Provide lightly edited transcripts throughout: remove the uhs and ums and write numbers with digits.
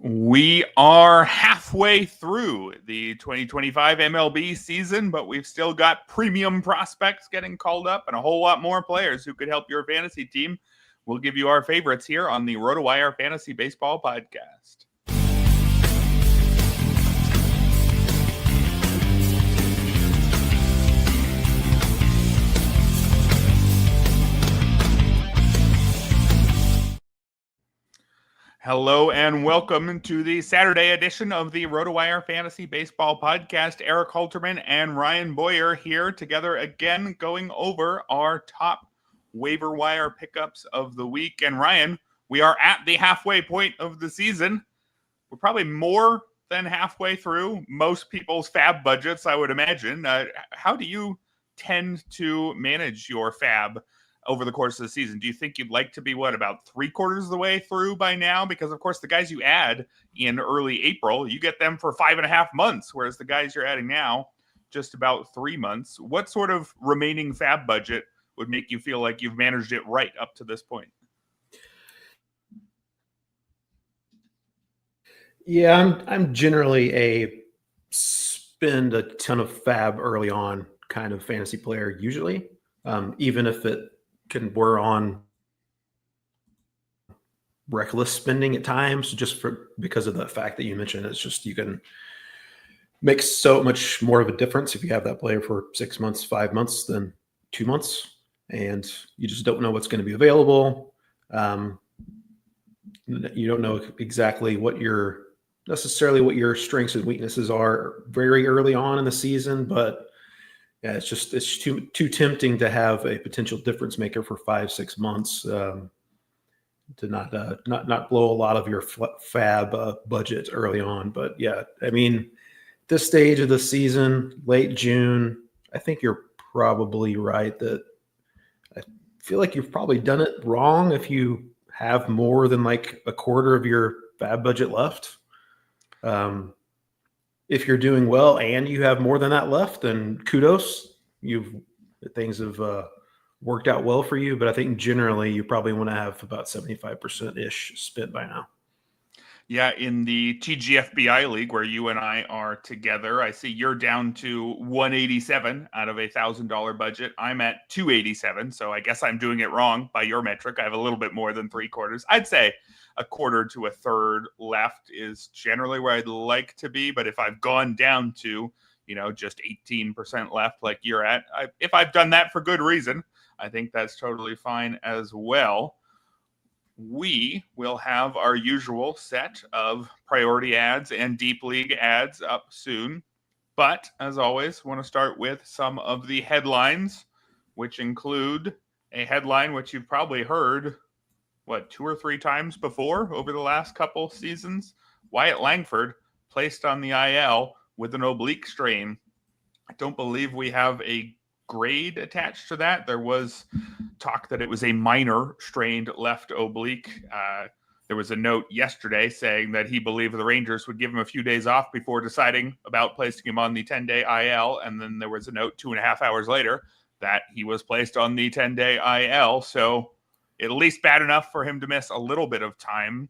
We are halfway through the 2025 MLB season, but we've still got premium prospects getting called up and a whole lot more players who could help your fantasy team. We'll give you our favorites here on the RotoWire Fantasy Baseball Podcast. Hello and welcome to the Saturday edition of the RotoWire Fantasy Baseball Podcast. Erik Halterman and Ryan Boyer here together again, going over our top waiver wire pickups of the week. And Ryan, we are at the halfway point of the season. We're probably more than halfway through most people's fab budgets, I would imagine. How do you tend to manage your fab over the course of the season? Do you think you'd like to be, about 3/4 of the way through by now? Because, of course, the guys you add in early April, you get them for 5.5 months, whereas the guys you're adding now, just about 3 months. What sort of remaining fab budget would make you feel like you've managed it right up to this point? Yeah, I'm generally a spend a ton of fab early on kind of fantasy player usually, even if we're on reckless spending at times, because of the fact that you mentioned. It's just you can make so much more of a difference if you have that player for 6 months, 5 months than 2 months, and you just don't know what's going to be available. You don't know exactly what your strengths and weaknesses are very early on in the season, but yeah, it's too tempting to have a potential difference maker for 5-6 months to not blow a lot of your fab budget early on. But yeah, I mean, this stage of the season, late June, I think you're probably right that I feel like you've probably done it wrong if you have more than like a quarter of your fab budget left. If you're doing well and you have more than that left, then kudos. Things have worked out well for you, but I think generally you probably want to have about 75%-ish spent by now. Yeah, in the TGFBI league where you and I are together, I see you're down to 187 out of $1,000 budget. I'm at 287, so I guess I'm doing it wrong by your metric. I have a little bit more than 3/4. I'd say a quarter to a third left is generally where I'd like to be, but if I've gone down to, just 18% left like you're at, if I've done that for good reason, I think that's totally fine as well. We will have our usual set of priority ads and deep league ads up soon. But as always, I want to start with some of the headlines, which include a headline which you've probably heard, 2 or 3 times before over the last couple seasons. Wyatt Langford placed on the IL with an oblique strain. I don't believe we have a grade attached to that. There was talk that it was a minor strained left oblique. There was a note yesterday saying that he believed the Rangers would give him a few days off before deciding about placing him on the 10-day IL. And then there was a note 2.5 hours later that he was placed on the 10-day IL. So at least bad enough for him to miss a little bit of time.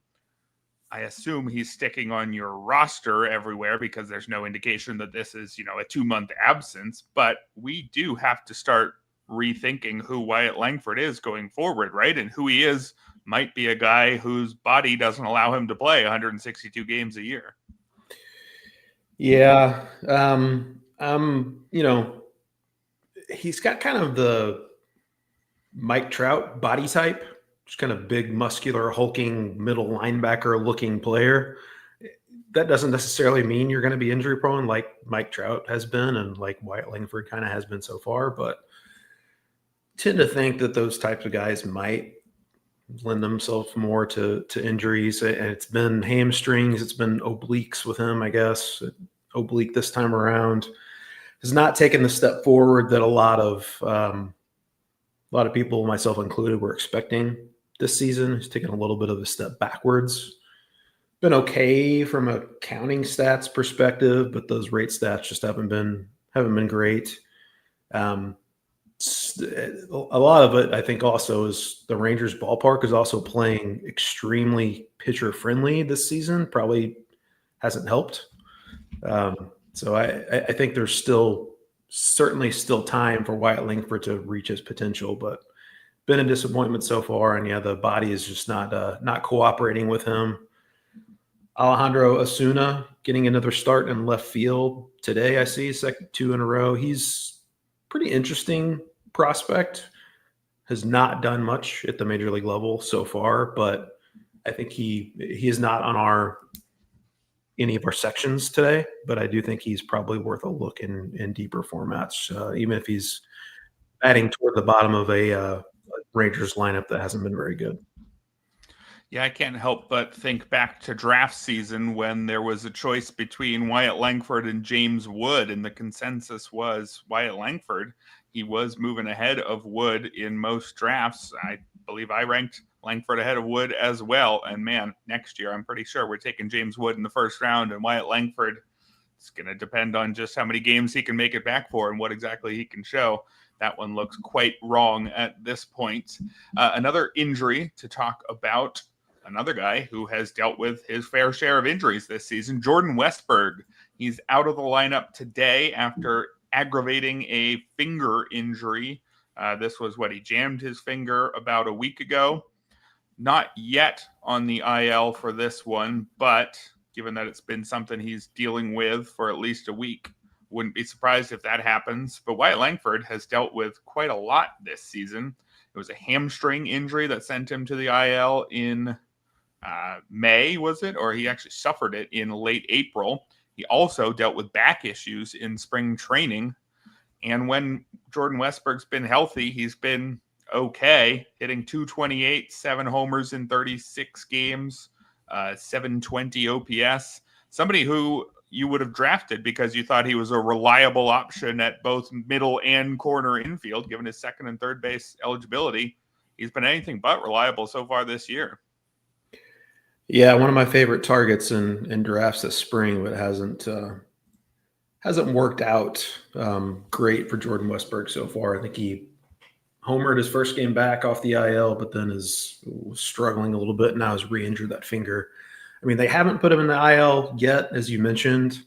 I assume he's sticking on your roster everywhere because there's no indication that this is, a 2-month absence. But we do have to start rethinking who Wyatt Langford is going forward, right? And who he is might be a guy whose body doesn't allow him to play 162 games a year. Yeah. He's got kind of the Mike Trout body type, just kind of big, muscular, hulking, middle linebacker looking player. That doesn't necessarily mean you're going to be injury prone like Mike Trout has been and like Wyatt Langford kind of has been so far, but tend to think that those types of guys might lend themselves more to injuries. And it's been hamstrings, it's been obliques with him, I guess. Oblique this time around has not taken the step forward that a lot of people, myself included, were expecting this season. He's taken a little bit of a step backwards. Been okay from a counting stats perspective, but those rate stats just haven't been great. A lot of it, I think, also is the Rangers ballpark is also playing extremely pitcher friendly this season. Probably hasn't helped. So I think there's certainly still time for Wyatt Langford to reach his potential, but been a disappointment so far. And yeah, the body is just not cooperating with him. Alejandro Osuna getting another start in left field today. I see second 2 in a row. He's pretty interesting prospect. Has not done much at the major league level so far, but I think he is not on any of our sections today. But I do think he's probably worth a look in deeper formats, even if he's batting toward the bottom of a Rangers lineup that hasn't been very good. Yeah, I can't help but think back to draft season when there was a choice between Wyatt Langford and James Wood, and the consensus was Wyatt Langford. He was moving ahead of Wood in most drafts. I believe I ranked Langford ahead of Wood as well. And man, next year, I'm pretty sure we're taking James Wood in the first round, and Wyatt Langford, it's going to depend on just how many games he can make it back for and what exactly he can show. That one looks quite wrong at this point. Another injury to talk about. Another guy who has dealt with his fair share of injuries this season, Jordan Westburg. He's out of the lineup today after aggravating a finger injury. This was he jammed his finger about a week ago. Not yet on the IL for this one, but given that it's been something he's dealing with for at least a week, wouldn't be surprised if that happens. But Wyatt Langford has dealt with quite a lot this season. It was a hamstring injury that sent him to the IL in May, was it? Or he actually suffered it in late April. He also dealt with back issues in spring training. And when Jordan Westburg's been healthy, he's been okay, hitting .228, 7 homers in 36 games, 720 OPS. Somebody who you would have drafted because you thought he was a reliable option at both middle and corner infield, given his second and third base eligibility. He's been anything but reliable so far this year. Yeah, one of my favorite targets in drafts this spring, but hasn't worked out great for Jordan Westburg so far. I think he homered his first game back off the IL, but then is struggling a little bit and now has re-injured that finger. I mean, they haven't put him in the IL yet, as you mentioned.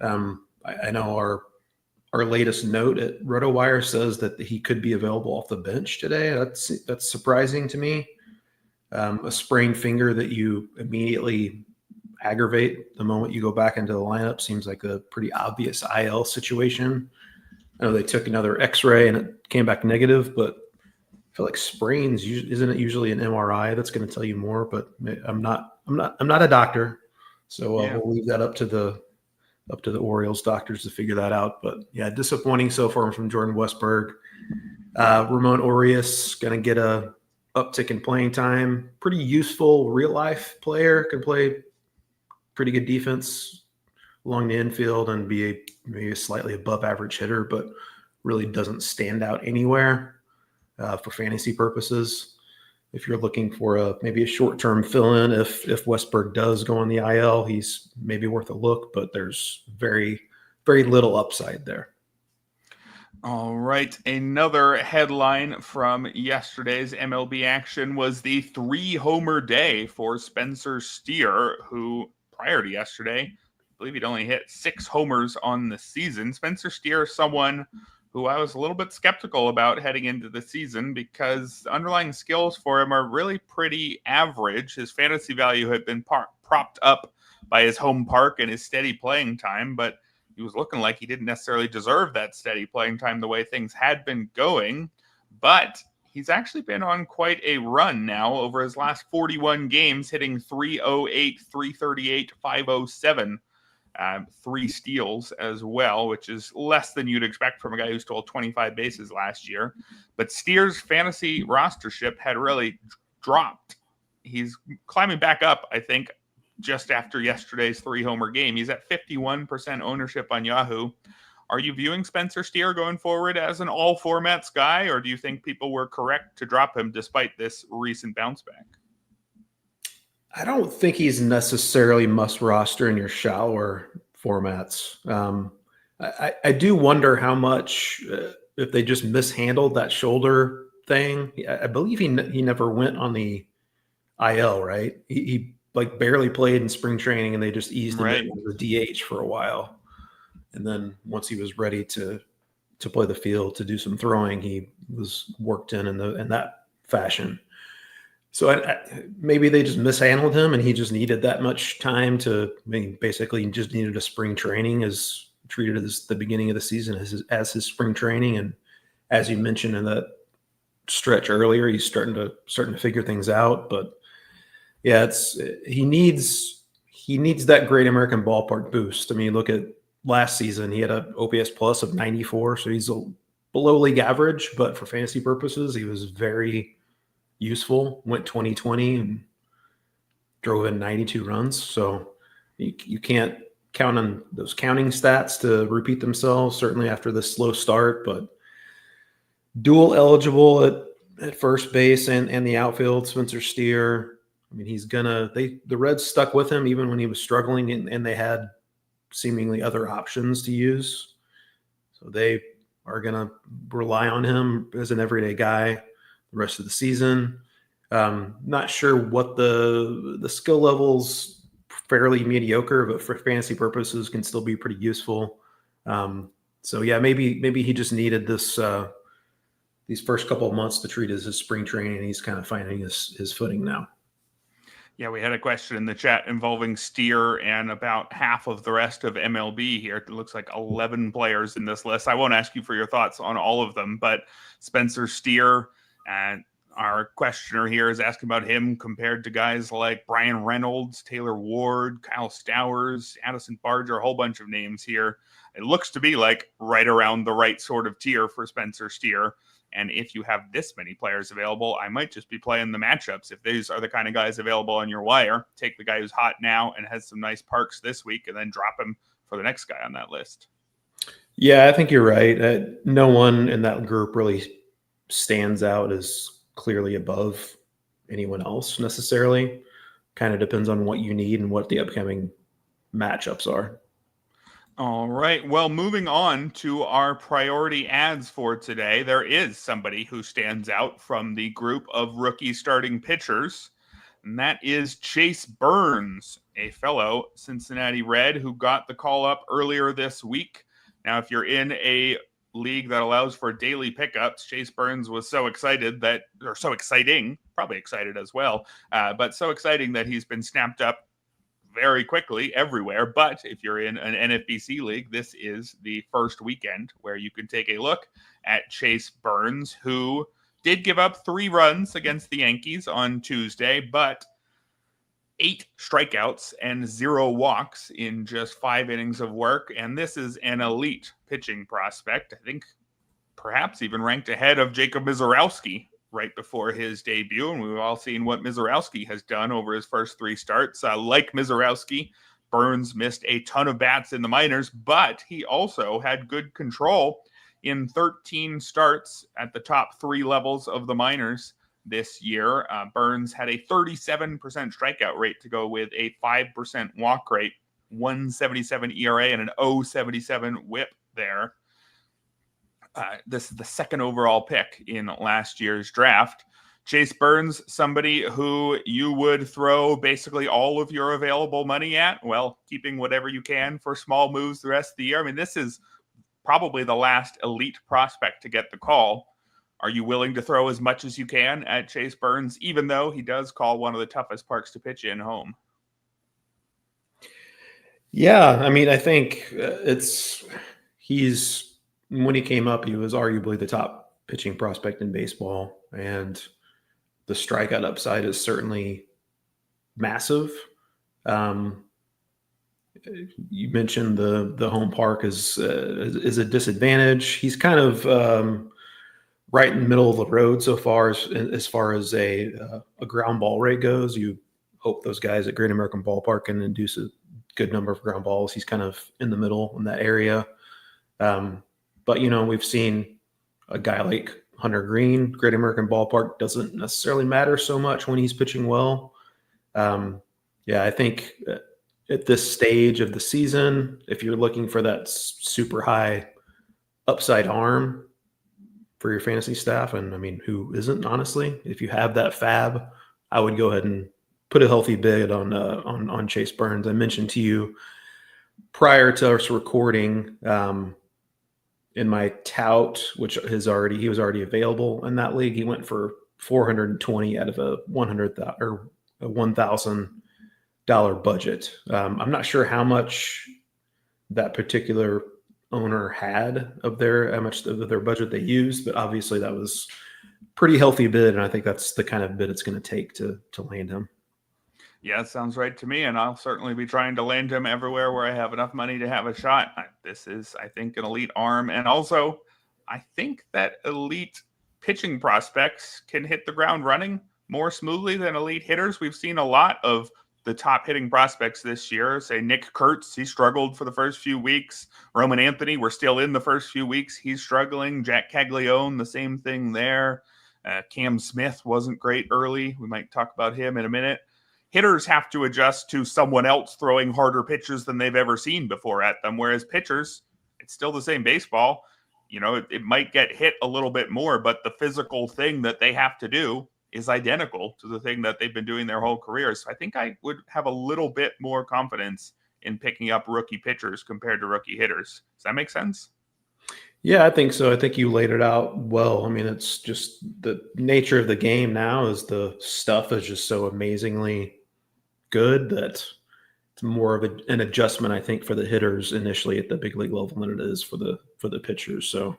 I know our latest note at waiver-wire says that he could be available off the bench today. That's surprising to me. A sprained finger that you immediately aggravate the moment you go back into the lineup seems like a pretty obvious IL situation. I know they took another X-ray and it came back negative, but I feel like sprains isn't it usually an MRI that's going to tell you more? But I'm not a doctor, so we'll leave that up to the Orioles doctors to figure that out. But yeah, disappointing so far from Jordan Westburg. Ramon Urias going to get a uptick in playing time. Pretty useful real life player, can play pretty good defense along the infield and be maybe a slightly above average hitter, but really doesn't stand out anywhere for fantasy purposes. If you're looking for maybe a short-term fill-in, if Westburg does go on the IL, he's maybe worth a look, but there's very, very little upside there. All right. Another headline from yesterday's MLB action was the 3-homer day for Spencer Steer, who prior to yesterday, I believe he'd only hit 6 homers on the season. Spencer Steer is someone who I was a little bit skeptical about heading into the season because the underlying skills for him are really pretty average. His fantasy value had been propped up by his home park and his steady playing time, but he was looking like he didn't necessarily deserve that steady playing time the way things had been going. But he's actually been on quite a run now over his last 41 games, hitting .308, .338, .507, 3 steals as well, which is less than you'd expect from a guy who stole 25 bases last year. But Steer's fantasy rostership had really dropped. He's climbing back up, I think, just after yesterday's 3-homer game. He's at 51% ownership on Yahoo. Are you viewing Spencer Steer going forward as an all formats guy, or do you think people were correct to drop him despite this recent bounce back? I don't think he's necessarily must roster in your shallower formats. I do wonder how much if they just mishandled that shoulder thing, I believe he never went on the IL, right? He like barely played in spring training, and they just eased him in as a DH for a while. And then once he was ready to play the field, to do some throwing, he was worked in that fashion. So maybe they just mishandled him, and he just needed that much time basically he just needed a spring training, as treated as the beginning of the season as his spring training. And as you mentioned in that stretch earlier, he's starting to figure things out. But yeah, he needs that Great American Ballpark boost. I mean, look at last season, he had an OPS plus of 94, so he's below league average, but for fantasy purposes, he was very useful. Went 2020 and drove in 92 runs. So you can't count on those counting stats to repeat themselves, certainly after this slow start, but dual eligible at first base and the outfield, Spencer Steer. I mean, the Reds stuck with him even when he was struggling, and they had seemingly other options to use. So they are going to rely on him as an everyday guy the rest of the season. Not sure what the skill level's fairly mediocre, but for fantasy purposes can still be pretty useful. So yeah, maybe he just needed this these first couple of months to treat as his spring training, and he's kind of finding his footing now. Yeah, we had a question in the chat involving Steer and about half of the rest of MLB here. It looks like 11 players in this list. I won't ask you for your thoughts on all of them, but Spencer Steer, and our questioner here is asking about him compared to guys like Brian Reynolds, Taylor Ward, Kyle Stowers, Addison Barger, a whole bunch of names here. It looks to be like right around the right sort of tier for Spencer Steer. And if you have this many players available, I might just be playing the matchups. If these are the kind of guys available on your wire, take the guy who's hot now and has some nice parks this week, and then drop him for the next guy on that list. Yeah, I think you're right. No one in that group really stands out as clearly above anyone else necessarily. Kind of depends on what you need and what the upcoming matchups are. All right. Well, moving on to our priority ads for today, there is somebody who stands out from the group of rookie starting pitchers, and that is Chase Burns, a fellow Cincinnati Red who got the call up earlier this week. Now, if you're in a league that allows for daily pickups, Chase Burns was so exciting, probably excited as well, but so exciting that he's been snapped up very quickly everywhere. But if you're in an NFBC league, this is the first weekend where you can take a look at Chase Burns, who did give up 3 runs against the Yankees on Tuesday, but 8 strikeouts and 0 walks in just 5 innings of work. And this is an elite pitching prospect. I think perhaps even ranked ahead of Jacob Mizorowski right before his debut, and we've all seen what Mizorowski has done over his first 3 starts. Like Mizorowski, Burns missed a ton of bats in the minors, but he also had good control in 13 starts at the top 3 levels of the minors this year. Burns had a 37% strikeout rate to go with a 5% walk rate, 1.77 ERA, and an 0.77 whip there. This is the second overall pick in last year's draft. Chase Burns, somebody who you would throw basically all of your available money at, well, keeping whatever you can for small moves the rest of the year. I mean, this is probably the last elite prospect to get the call. Are you willing to throw as much as you can at Chase Burns, even though he does call one of the toughest parks to pitch in home? Yeah, I mean, I think when he came up, he was arguably the top pitching prospect in baseball, and the strikeout upside is certainly massive. You mentioned the home park is a disadvantage. He's kind of right in the middle of the road so far as far as a ground ball rate goes. You hope those guys at Great American Ballpark can induce a good number of ground balls. He's kind of in the middle in that area. But, we've seen a guy like Hunter Green, Great American Ballpark doesn't necessarily matter so much when he's pitching well. I think at this stage of the season, if you're looking for that super high upside arm, for your fantasy staff. And I mean, who isn't, honestly? If you have that fab, I would go ahead and put a healthy bid on Chase Burns. I mentioned to you prior to us recording, in my tout, which he was already available in that league, he went for 420 out of a $1,000 budget. I'm not sure how much that particular owner had of how much of their budget they used, but obviously that was pretty healthy bid, and I think that's the kind of bid it's going to take to land him. Yeah, it sounds right to me, and I'll certainly be trying to land him everywhere where I have enough money to have a shot. This is, I think, an elite arm, and also I think that elite pitching prospects can hit the ground running more smoothly than elite hitters. We've seen a lot of the top hitting prospects this year. Say Nick Kurtz, he struggled for the first few weeks. Roman Anthony, we're still in the first few weeks. He's struggling. Jack Caglione, the same thing there. Cam Smith wasn't great early. We might talk about him in a minute. Hitters have to adjust to someone else throwing harder pitches than they've ever seen before at them, whereas pitchers, it's still the same baseball. You know, it might get hit a little bit more, but the physical thing that they have to do is identical to the thing that they've been doing their whole career. So I think I would have a little bit more confidence in picking up rookie pitchers compared to rookie hitters. Does that make sense? Yeah, I think so. I think you laid it out well. I mean, it's just the nature of the game now is the stuff is just so amazingly good that it's more of an adjustment, I think, for the hitters initially at the big league level than it is for the pitchers. So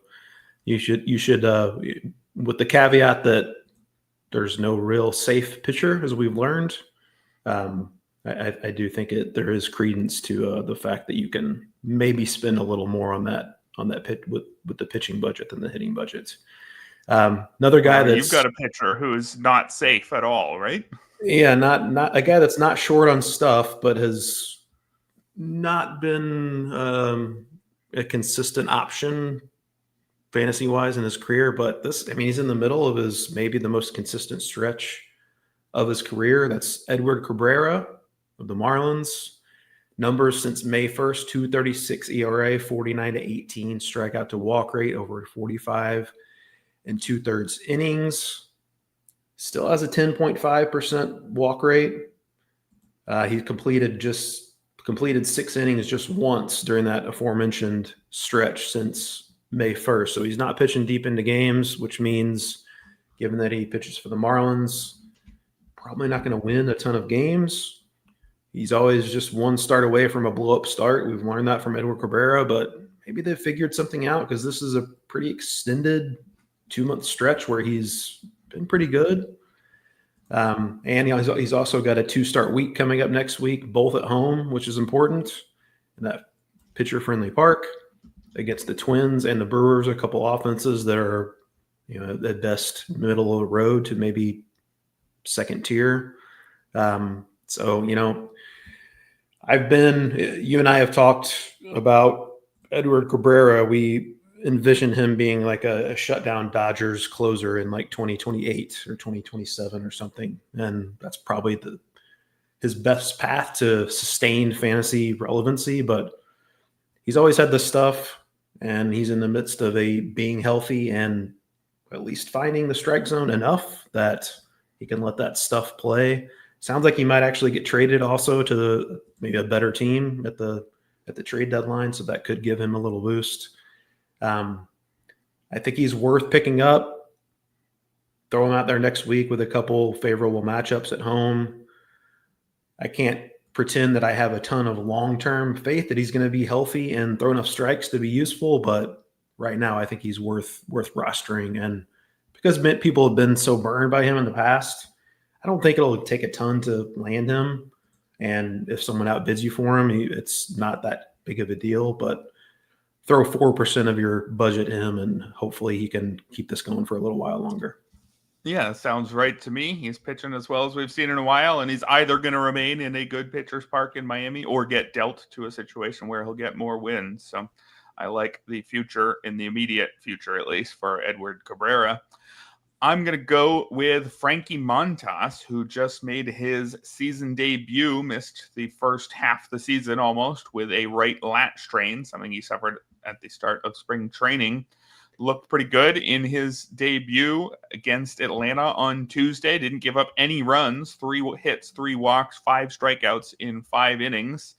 you should with the caveat that there's no real safe pitcher, as we've learned. I do think there is credence to the fact that you can maybe spend a little more on that pitch with the pitching budget than the hitting budget. Another guy you've got a pitcher who is not safe at all, right? Yeah, not a guy that's not short on stuff, but has not been a consistent option fantasy wise in his career. But he's in the middle of maybe the most consistent stretch of his career. That's Edward Cabrera of the Marlins. Numbers since May 1st, 2.36 ERA, 49-18 strikeout to walk rate, over 45 and 2/3 innings. Still has a 10.5% walk rate. He completed 6 innings just once during that aforementioned stretch since May 1st. So he's not pitching deep into games, which means, given that he pitches for the Marlins, probably not going to win a ton of games. He's always just one start away from a blow-up start. We've learned that from Edward Cabrera, but maybe they've figured something out because this is a pretty extended 2-month stretch where he's been pretty good. And he's also got a 2-start week coming up next week, both at home, which is important, in that pitcher-friendly park against the Twins and the Brewers, a couple offenses that are, at best middle of the road to maybe second tier. You and I have talked about Edward Cabrera. We envision him being like a shutdown Dodgers closer in like 2028 or 2027 or something. And that's probably his best path to sustained fantasy relevancy, but he's always had this stuff, and he's in the midst of being healthy and at least finding the strike zone enough that he can let that stuff play. Sounds like he might actually get traded also to maybe a better team at the trade deadline, so that could give him a little boost. I think he's worth picking up. Throw him out there next week with a couple favorable matchups at home. I can't pretend that I have a ton of long-term faith that he's going to be healthy and throw enough strikes to be useful, but right now I think he's worth rostering. And because people have been so burned by him in the past, I don't think it'll take a ton to land him. And if someone outbids you for him, it's not that big of a deal, but throw 4% of your budget at him, and hopefully he can keep this going for a little while longer. Yeah, sounds right to me. He's pitching as well as we've seen in a while, and he's either going to remain in a good pitcher's park in Miami or get dealt to a situation where he'll get more wins. So I like the future, in the immediate future at least, for Edward Cabrera. I'm going to go with Frankie Montas, who just made his season debut, missed the first half of the season almost with a right lat strain, something he suffered at the start of spring training. looked pretty good in his debut against Atlanta on Tuesday. Didn't give up any runs, 3 hits, 3 walks, 5 strikeouts in 5 innings.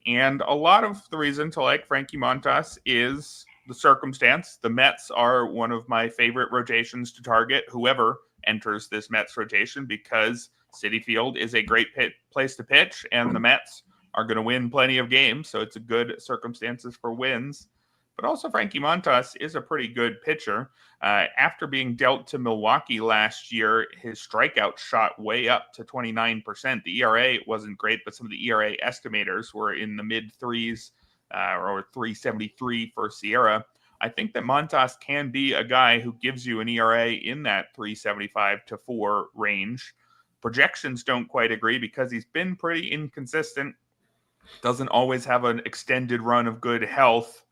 And a lot of the reason to like Frankie Montas is the circumstance. The Mets are one of my favorite rotations to target whoever enters this Mets rotation, because Citi Field is a great place to pitch, and the Mets are going to win plenty of games. So it's a good circumstances for wins. But also Frankie Montas is a pretty good pitcher. After being dealt to Milwaukee last year, his strikeout shot way up to 29%. The ERA wasn't great, but some of the ERA estimators were in the mid threes, or 3.73 for Sierra. I think that Montas can be a guy who gives you an ERA in that 3.75 to 4 range. Projections don't quite agree because he's been pretty inconsistent. Doesn't always have an extended run of good health.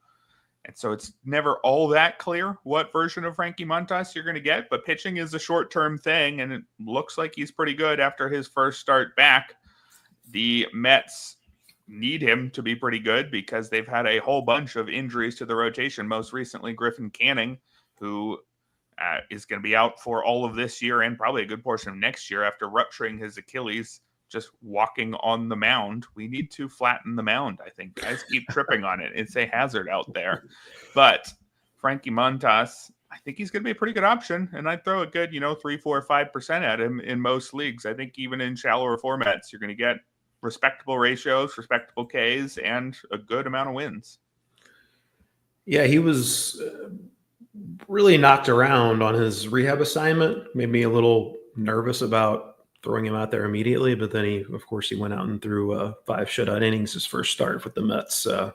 And so it's never all that clear what version of Frankie Montas you're going to get, but pitching is a short-term thing, and it looks like he's pretty good after his first start back. The Mets need him to be pretty good because they've had a whole bunch of injuries to the rotation, most recently Griffin Canning, who is going to be out for all of this year and probably a good portion of next year after rupturing his Achilles just walking on the mound. We need to flatten the mound, I think. Guys keep tripping on it. It's a hazard out there. But Frankie Montas, I think he's going to be a pretty good option, and I'd throw a good, 3, 4, 5% at him in most leagues. I think even in shallower formats, you're going to get respectable ratios, respectable Ks, and a good amount of wins. Yeah, he was really knocked around on his rehab assignment. Made me a little nervous about throwing him out there immediately, but then he went out and threw 5 shutout innings his first start with the Mets. And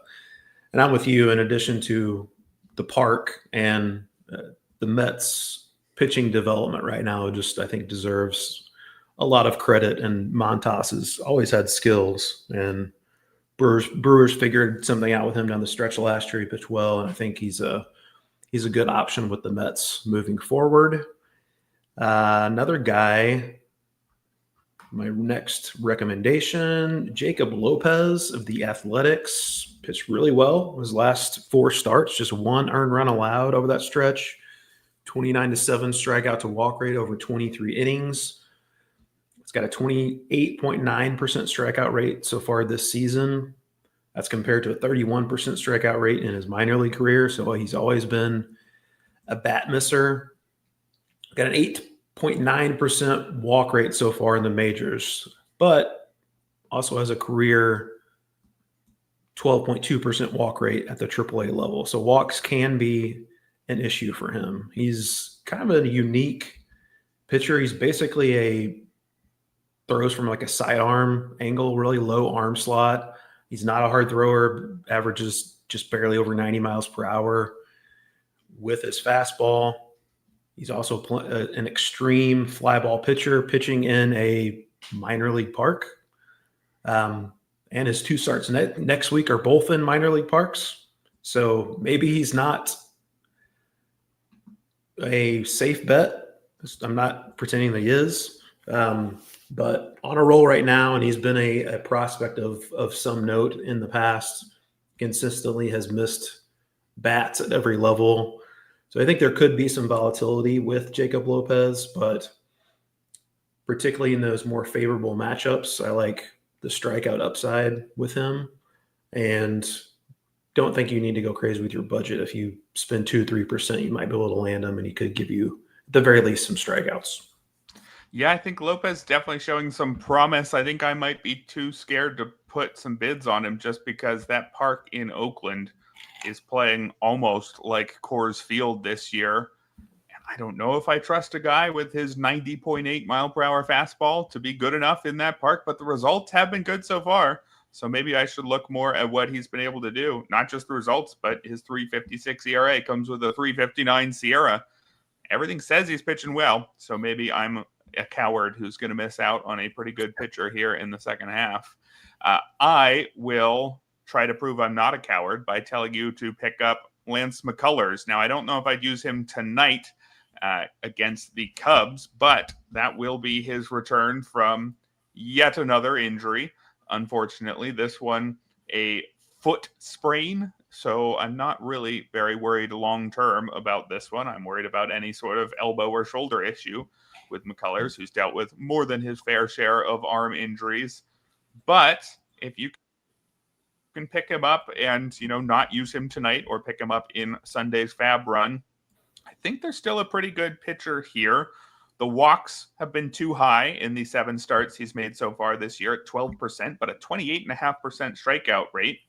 I'm with you. In addition to the park and the Mets pitching development right now, I think deserves a lot of credit. And Montas has always had skills, and Brewers figured something out with him down the stretch last year. He pitched well, and I think he's a good option with the Mets moving forward. Another guy. My next recommendation, Jacob Lopez of the Athletics, pitched really well. His last 4 starts, just 1 earned run allowed over that stretch, 29-7 strikeout to walk rate over 23 innings. It's got a 28.9% strikeout rate so far this season. That's compared to a 31% strikeout rate in his minor league career. So he's always been a bat misser. Got an 8.9% walk rate so far in the majors, but also has a career 12.2% walk rate at the AAA level. So walks can be an issue for him. He's kind of a unique pitcher. He's basically throws from like a sidearm angle, really low arm slot. He's not a hard thrower, averages just barely over 90 miles per hour with his fastball. He's also an extreme fly ball pitcher, pitching in a minor league park. And his 2 starts next week are both in minor league parks. So maybe he's not a safe bet. I'm not pretending that he is. But on a roll right now, and he's been a prospect of some note in the past, consistently has missed bats at every level. So I think there could be some volatility with Jacob Lopez, but particularly in those more favorable matchups, I like the strikeout upside with him, and don't think you need to go crazy with your budget. If you spend 2-3%, you might be able to land him, and he could give you, at the very least, some strikeouts. Yeah, I think Lopez definitely showing some promise. I think I might be too scared to put some bids on him just because that park in Oakland is playing almost like Coors Field this year. And I don't know if I trust a guy with his 90.8 mile per hour fastball to be good enough in that park, but the results have been good so far. So maybe I should look more at what he's been able to do. Not just the results, but his 3.56 ERA comes with a 3.59 Sierra. Everything says he's pitching well. So maybe I'm a coward who's going to miss out on a pretty good pitcher here in the second half. I will try to prove I'm not a coward by telling you to pick up Lance McCullers. Now, I don't know if I'd use him tonight against the Cubs, but that will be his return from yet another injury. Unfortunately, this one a foot sprain So I'm not really very worried long-term about this one. I'm worried about any sort of elbow or shoulder issue with McCullers, who's dealt with more than his fair share of arm injuries. But if you can pick him up and, not use him tonight or pick him up in Sunday's fab run, I think there's still a pretty good pitcher here. The walks have been too high in the 7 starts he's made so far this year at 12%, but a 28.5% strikeout rate.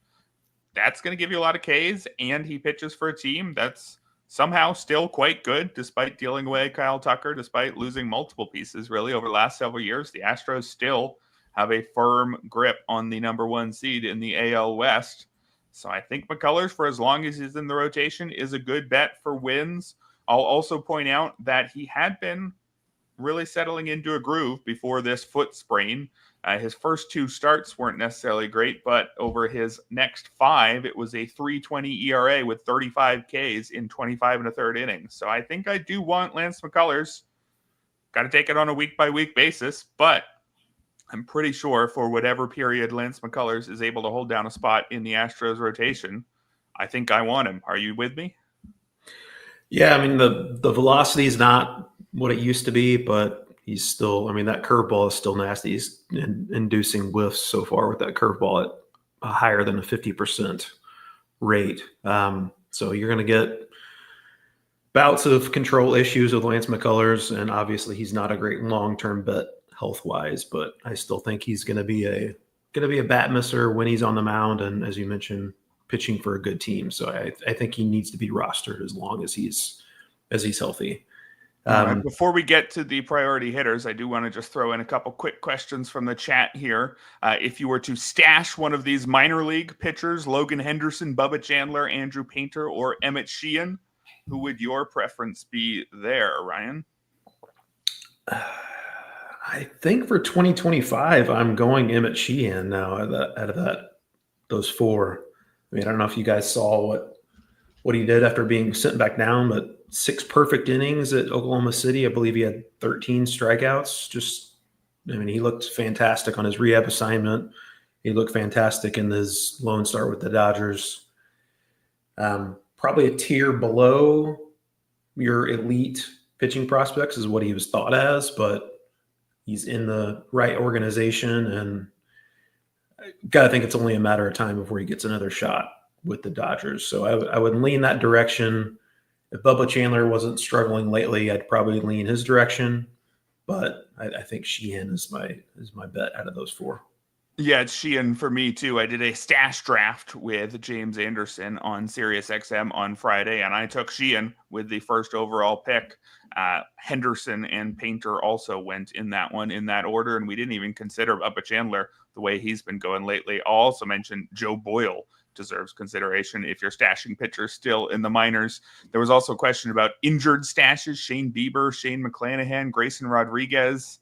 That's going to give you a lot of Ks, and he pitches for a team that's somehow still quite good, despite dealing away Kyle Tucker, despite losing multiple pieces, really, over the last several years. The Astros still have a firm grip on the number 1 seed in the AL West. So I think McCullers, for as long as he's in the rotation, is a good bet for wins. I'll also point out that he had been really settling into a groove before this foot sprain. His first 2 starts weren't necessarily great, but over his next 5, it was a 3.20 ERA with 35 Ks in 25 1/3 innings. So I think I do want Lance McCullers. Got to take it on a week-by-week basis, but I'm pretty sure for whatever period Lance McCullers is able to hold down a spot in the Astros rotation, I think I want him. Are you with me? Yeah, I mean, the velocity is not what it used to be, but he's still, that curveball is still nasty. He's inducing whiffs so far with that curveball at a higher than a 50% rate. So you're going to get bouts of control issues with Lance McCullers, and obviously he's not a great long-term bet health-wise, but I still think he's going to be a bat misser when he's on the mound, and as you mentioned, pitching for a good team. So I think he needs to be rostered as long as he's healthy. Before we get to the priority hitters, I do want to just throw in a couple quick questions from the chat here. If you were to stash one of these minor league pitchers, Logan Henderson, Bubba Chandler, Andrew Painter, or Emmett Sheehan, who would your preference be there, Ryan? I think for 2025, I'm going Emmett Sheehan now out of those 4. I don't know if you guys saw what he did after being sent back down, but 6 perfect innings at Oklahoma City. I believe he had 13 strikeouts. He looked fantastic on his rehab assignment. He looked fantastic in his lone start with the Dodgers. Probably a tier below your elite pitching prospects is what he was thought as, but he's in the right organization, and got to think it's only a matter of time before he gets another shot with the Dodgers. So I would lean that direction. If Bubba Chandler wasn't struggling lately, I'd probably lean his direction. But I think Sheehan is my bet out of those 4. Yeah, it's Sheehan for me too. I did a stash draft with James Anderson on SiriusXM on Friday, and I took Sheehan with the first overall pick. Henderson and Painter also went in that one in that order, and we didn't even consider Bubba Chandler the way he's been going lately. I'll also mention Joe Boyle deserves consideration if you're stashing pitchers still in the minors. There was also a question about injured stashes: Shane Bieber, Shane McClanahan, Grayson Rodriguez.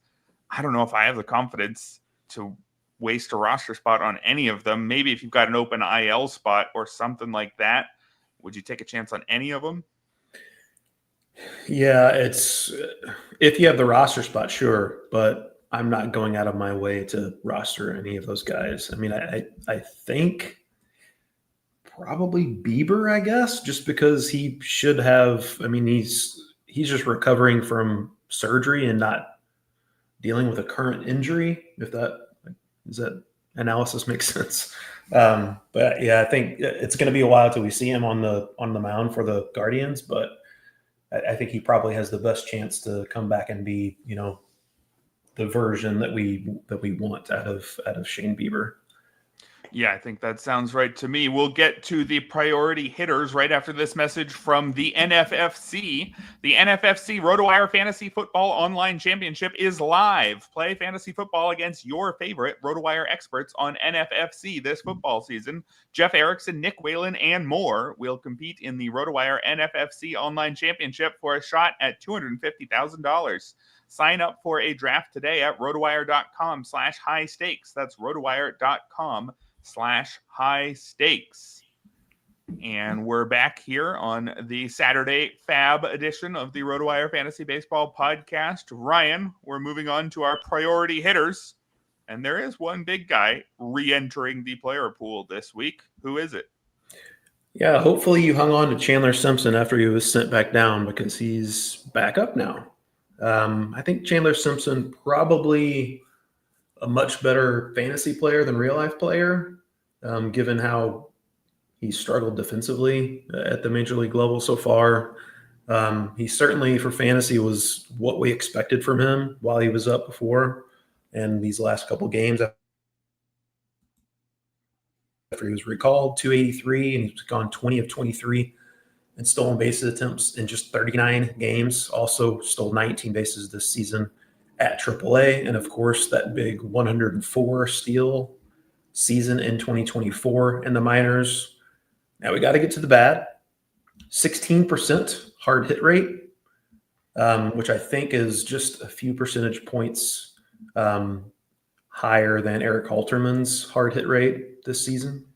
I don't know if I have the confidence to waste a roster spot on any of them. Maybe if you've got an open IL spot or something like that, would you take a chance on any of them? Yeah, it's if you have the roster spot, sure, but I'm not going out of my way to roster any of those guys. I think probably Bieber, I guess, just because he should have. He's just recovering from surgery and not dealing with a current injury. If that analysis makes sense. But yeah, I think it's going to be a while till we see him on the mound for the Guardians. But I think he probably has the best chance to come back and be, the version that we want out of Shane Bieber. Yeah, I think that sounds right to me. We'll get to the priority hitters right after this message from the NFFC. The NFFC RotoWire Fantasy Football Online Championship is live. Play fantasy football against your favorite RotoWire experts on NFFC this football season. Jeff Erickson, Nick Whalen, and more will compete in the RotoWire NFFC Online Championship for a shot at $250,000. Sign up for a draft today at rotowire.com/high stakes. That's rotowire.com/high stakes. And we're back here on the Saturday Fab edition of the RotoWire Fantasy Baseball podcast. Ryan, we're moving on to our priority hitters. And there is one big guy re-entering the player pool this week. Who is it? Yeah, hopefully you hung on to Chandler Simpson after he was sent back down because he's back up now. I think Chandler Simpson probably a much better fantasy player than real life player, given how he struggled defensively at the major league level so far. He certainly for fantasy was what we expected from him while he was up before, and these last couple games after he was recalled, 283, and he's gone 20 of 23 and stolen bases attempts in just 39 games. Also stole 19 bases this season at AAA, and of course that big 104 steal season in 2024 in the minors. Now we got to get to the bat. 16% hard hit rate, which I think is just a few percentage points higher than Erik Halterman's hard hit rate this season.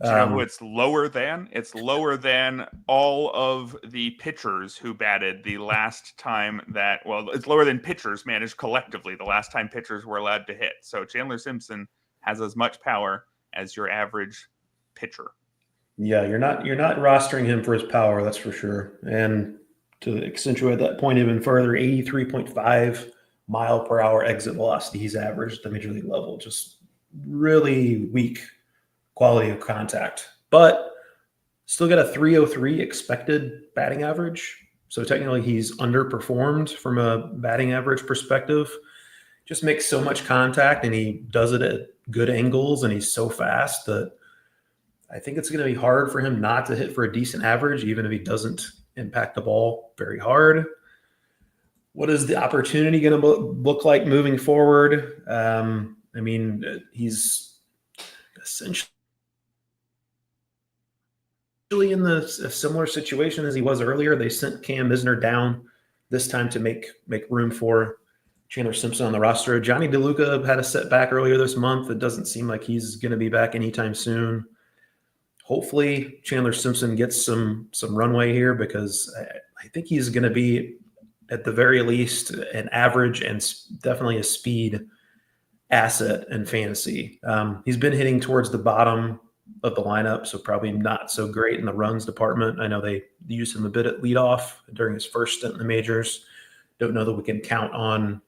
Do you know who it's lower than? It's lower than all of the pitchers who batted the last time that, well, it's lower than pitchers managed collectively the last time pitchers were allowed to hit. So Chandler Simpson has as much power as your average pitcher. Yeah, you're not rostering him for his power, that's for sure. And to accentuate that point even further, 83.5 mile per hour exit velocity he's averaged at the major league level. Just really weak quality of contact, but still got a 303 expected batting average. So technically he's underperformed from a batting average perspective. Just makes so much contact and he does it at good angles and he's so fast that I think it's going to be hard for him not to hit for a decent average, even if he doesn't impact the ball very hard. What is the opportunity going to look like moving forward? I mean, he's essentially in a similar situation as he was earlier. They sent Cam Misner down this time to make room for Chandler Simpson on the roster. Johnny DeLuca had a setback earlier this month. It doesn't seem like he's going to be back anytime soon. Hopefully Chandler Simpson gets some runway here because I think he's going to be at the very least an average and definitely a speed asset in fantasy. He's been hitting towards the bottom of the lineup, so probably not so great in the runs department. I know they used him a bit at leadoff during his first stint in the majors. Don't know that we can count on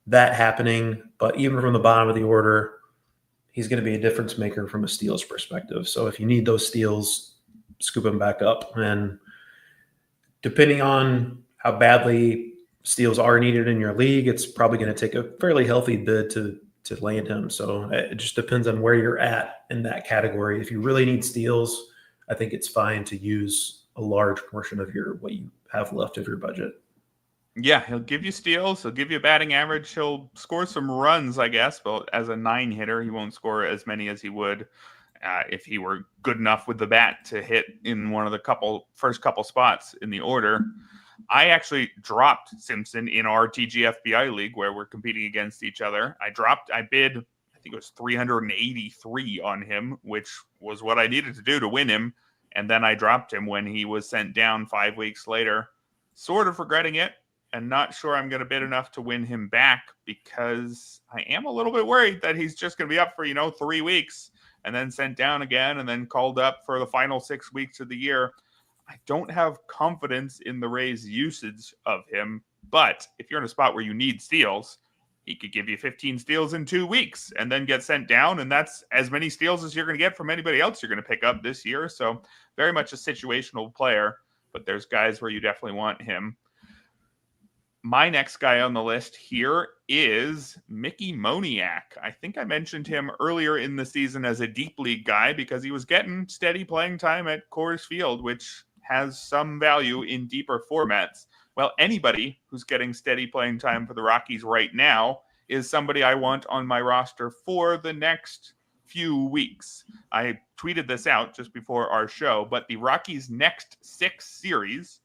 that happening, but even from the bottom of the order, he's going to be a difference maker from a steals perspective. So if you need those steals, scoop him back up. And depending on how badly steals are needed in your league, it's probably going to take a fairly healthy bid to land him. So it just depends on where you're at in that category. If you really need steals, I think it's fine to use a large portion of what you have left of your budget. Yeah, he'll give you steals. He'll give you a batting average. He'll score some runs, I guess. But as a 9 hitter, he won't score as many as he would if he were good enough with the bat to hit in one of the first couple spots in the order. I actually dropped Simpson in our TGFBI league where we're competing against each other. I bid, I think it was 383 on him, which was what I needed to do to win him. And then I dropped him when he was sent down 5 weeks later, sort of regretting it. And not sure I'm going to bid enough to win him back because I am a little bit worried that he's just going to be up for, 3 weeks and then sent down again and then called up for the final 6 weeks of the year. I don't have confidence in the Rays' usage of him, but if you're in a spot where you need steals, he could give you 15 steals in 2 weeks and then get sent down, and that's as many steals as you're going to get from anybody else you're going to pick up this year. So very much a situational player, but there's guys where you definitely want him. My next guy on the list here is Mickey Moniak. I think I mentioned him earlier in the season as a deep league guy because he was getting steady playing time at Coors Field, which has some value in deeper formats. Well, anybody who's getting steady playing time for the Rockies right now is somebody I want on my roster for the next few weeks. I tweeted this out just before our show, but the Rockies' next 6 series,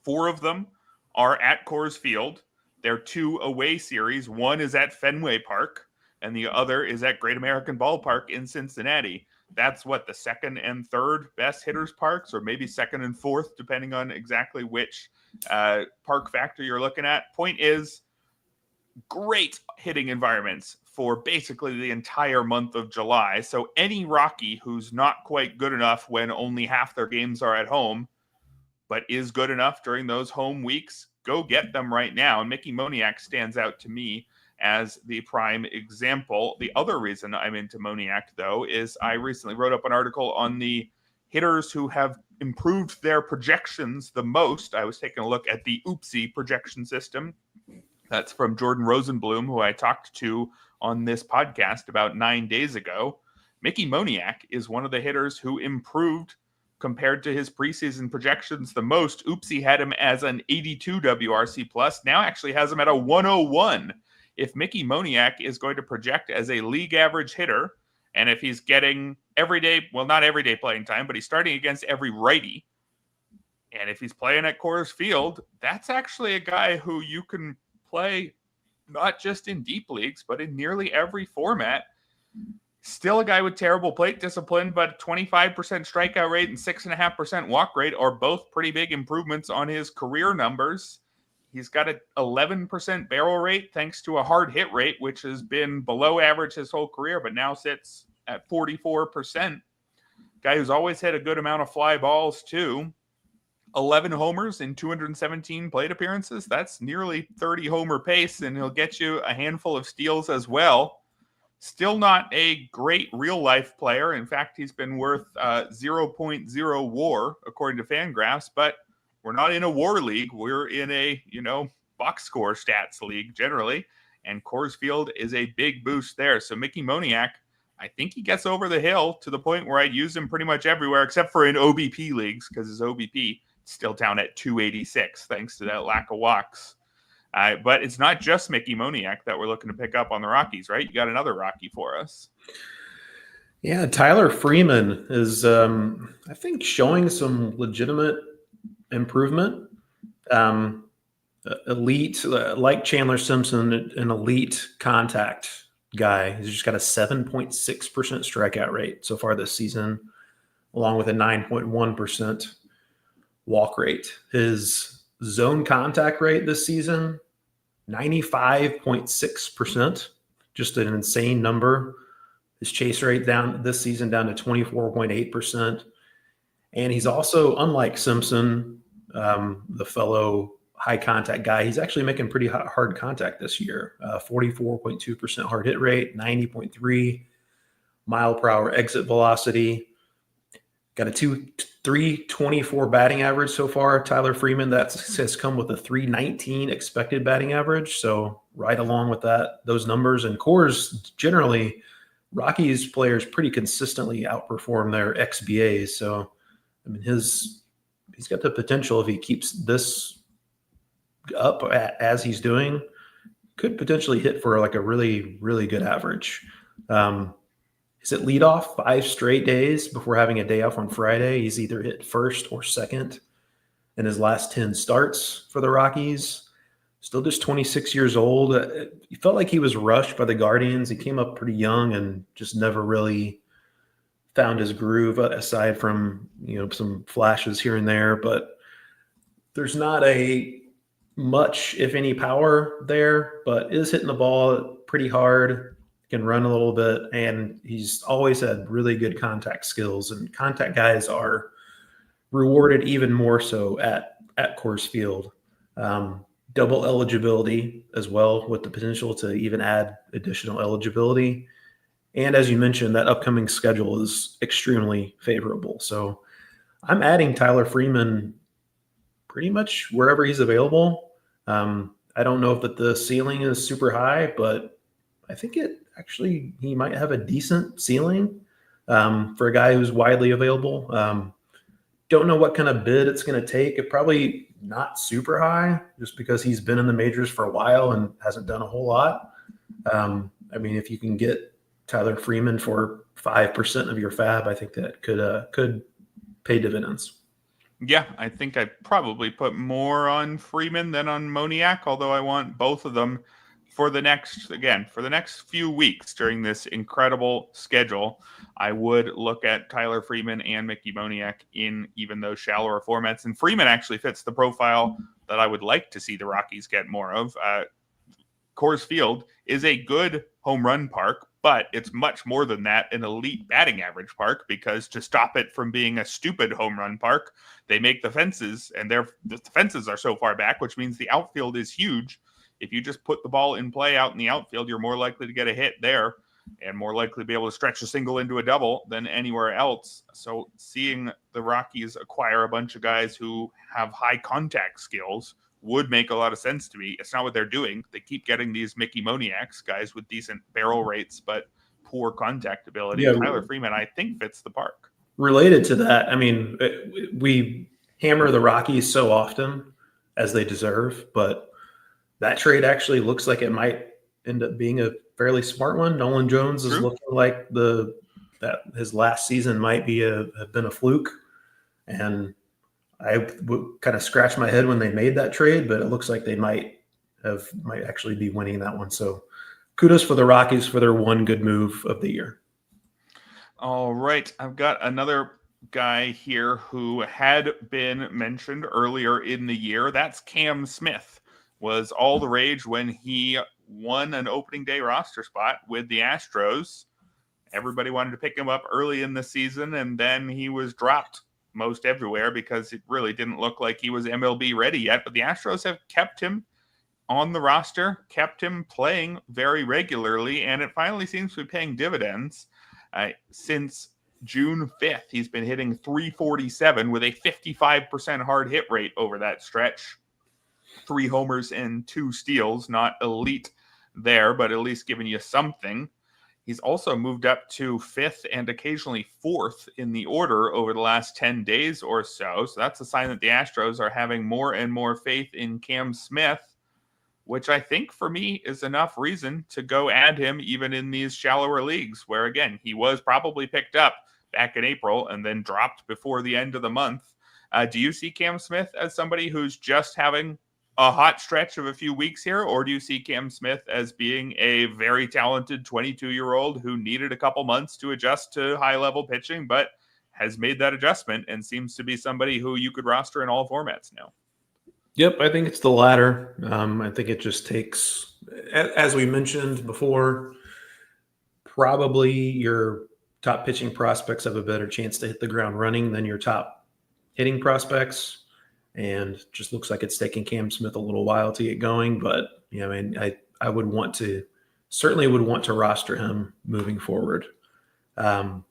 4 of them are at Coors Field. They're 2 away series. One is at Fenway Park, and the other is at Great American Ballpark in Cincinnati. That's what the second and third best hitters parks, or maybe second and fourth, depending on exactly which park factor you're looking at. Point is, great hitting environments for basically the entire month of July. So any Rocky who's not quite good enough when only half their games are at home, but is good enough during those home weeks, go get them right now. And Mickey Moniak stands out to me as the prime example. The other reason I'm into Moniak, though, is I recently wrote up an article on the hitters who have improved their projections the most. I was taking a look at the Oopsie projection system. That's from Jordan Rosenblum, who I talked to on this podcast about 9 days ago. Mickey Moniak is one of the hitters who improved compared to his preseason projections the most. Oopsie had him as an 82 WRC plus, now actually has him at a 101. If Mickey Moniak is going to project as a league average hitter, and if he's getting everyday, well, not everyday playing time, but he's starting against every righty, and if he's playing at Coors Field, that's actually a guy who you can play not just in deep leagues, but in nearly every format. Still a guy with terrible plate discipline, but 25% strikeout rate and 6.5% walk rate are both pretty big improvements on his career numbers. He's got an 11% barrel rate thanks to a hard hit rate, which has been below average his whole career, but now sits at 44%. Guy who's always hit a good amount of fly balls, too. 11 homers in 217 plate appearances. That's nearly 30 homer pace, and he'll get you a handful of steals as well. Still not a great real-life player. In fact, he's been worth 0.0 WAR, according to Fangraphs, but we're not in a WAR league. We're in a, box score stats league generally, and Coors Field is a big boost there. So Mickey Moniak, I think he gets over the hill to the point where I'd use him pretty much everywhere, except for in OBP leagues, because his OBP is still down at 286, thanks to that lack of walks. But it's not just Mickey Moniak that we're looking to pick up on the Rockies, right? You got another Rocky for us. Yeah, Tyler Freeman is, I think, showing some legitimate improvement. Elite, like Chandler Simpson, an elite contact guy. He's just got a 7.6% strikeout rate so far this season, along with a 9.1% walk rate. His zone contact rate this season, 95.6%, just an insane number. His chase rate down this season down to 24.8%. And he's also, unlike Simpson, the fellow high contact guy, he's actually making pretty hard contact this year. 44.2% hard hit rate, 90.3 mile per hour exit velocity. Got a 324 batting average so far. Tyler Freeman, that has come with a 319 expected batting average. So right along with those numbers. And Coors, generally, Rockies players pretty consistently outperform their XBAs. So, I mean, he's got the potential, if he keeps this up as he's doing, could potentially hit for like a really, really good average. He's at leadoff 5 straight days before having a day off on Friday. He's either hit first or second in his last 10 starts for the Rockies. Still just 26 years old. He felt like he was rushed by the Guardians. He came up pretty young and just never really found his groove, aside from, some flashes here and there. But there's not much, if any, power there, but is hitting the ball pretty hard. Can run a little bit, and he's always had really good contact skills, and contact guys are rewarded even more so at Coors Field. Double eligibility as well, with the potential to even add additional eligibility. And as you mentioned, that upcoming schedule is extremely favorable. So I'm adding Tyler Freeman pretty much wherever he's available. I don't know if the ceiling is super high, but I think he might have a decent ceiling for a guy who's widely available. Don't know what kind of bid it's going to take. It probably not super high, just because he's been in the majors for a while and hasn't done a whole lot. I mean, if you can get Tyler Freeman for 5% of your fab, I think that could pay dividends. Yeah, I think I'd probably put more on Freeman than on Moniak, although I want both of them for the next few weeks during this incredible schedule. I would look at Tyler Freeman and Mickey Moniak in even those shallower formats. And Freeman actually fits the profile that I would like to see the Rockies get more of. Coors Field is a good home run park, but it's much more than that, an elite batting average park, because to stop it from being a stupid home run park, they make the fences, and the fences are so far back, which means the outfield is huge. If you just put the ball in play out in the outfield, you're more likely to get a hit there and more likely to be able to stretch a single into a double than anywhere else. So seeing the Rockies acquire a bunch of guys who have high contact skills would make a lot of sense to me. It's not what they're doing. They keep getting these Mickey Moniaks, guys with decent barrel rates, but poor contact ability. Yeah. Tyler Freeman, I think, fits the park. Related to that, I mean, we hammer the Rockies so often, as they deserve, but that trade actually looks like it might end up being a fairly smart one. Nolan Jones is looking like that his last season might be have been a fluke, and I would kind of scratch my head when they made that trade, but it looks like they might actually be winning that one. So kudos for the Rockies for their one good move of the year. All right. I've got another guy here who had been mentioned earlier in the year. That's Cam Smith. Was all the rage when he won an opening day roster spot with the Astros. Everybody wanted to pick him up early in the season, and then he was dropped most everywhere because it really didn't look like he was MLB ready yet. But the Astros have kept him on the roster, kept him playing very regularly, and it finally seems to be paying dividends. Since June 5th, he's been hitting .347 with a 55% hard hit rate over that stretch. 3 homers and 2 steals, not elite there, but at least giving you something. He's also moved up to 5th and occasionally 4th in the order over the last 10 days or so. So that's a sign that the Astros are having more and more faith in Cam Smith, which I think for me is enough reason to go add him even in these shallower leagues where, again, he was probably picked up back in April and then dropped before the end of the month. Do you see Cam Smith as somebody who's just having a hot stretch of a few weeks here, or do you see Cam Smith as being a very talented 22-year-old who needed a couple months to adjust to high-level pitching, but has made that adjustment and seems to be somebody who you could roster in all formats now? Yep, I think it's the latter. I think it just takes, as we mentioned before, probably your top pitching prospects have a better chance to hit the ground running than your top hitting prospects. And just looks like it's taking Cam Smith a little while to get going. But, I mean, I would certainly want to roster him moving forward. A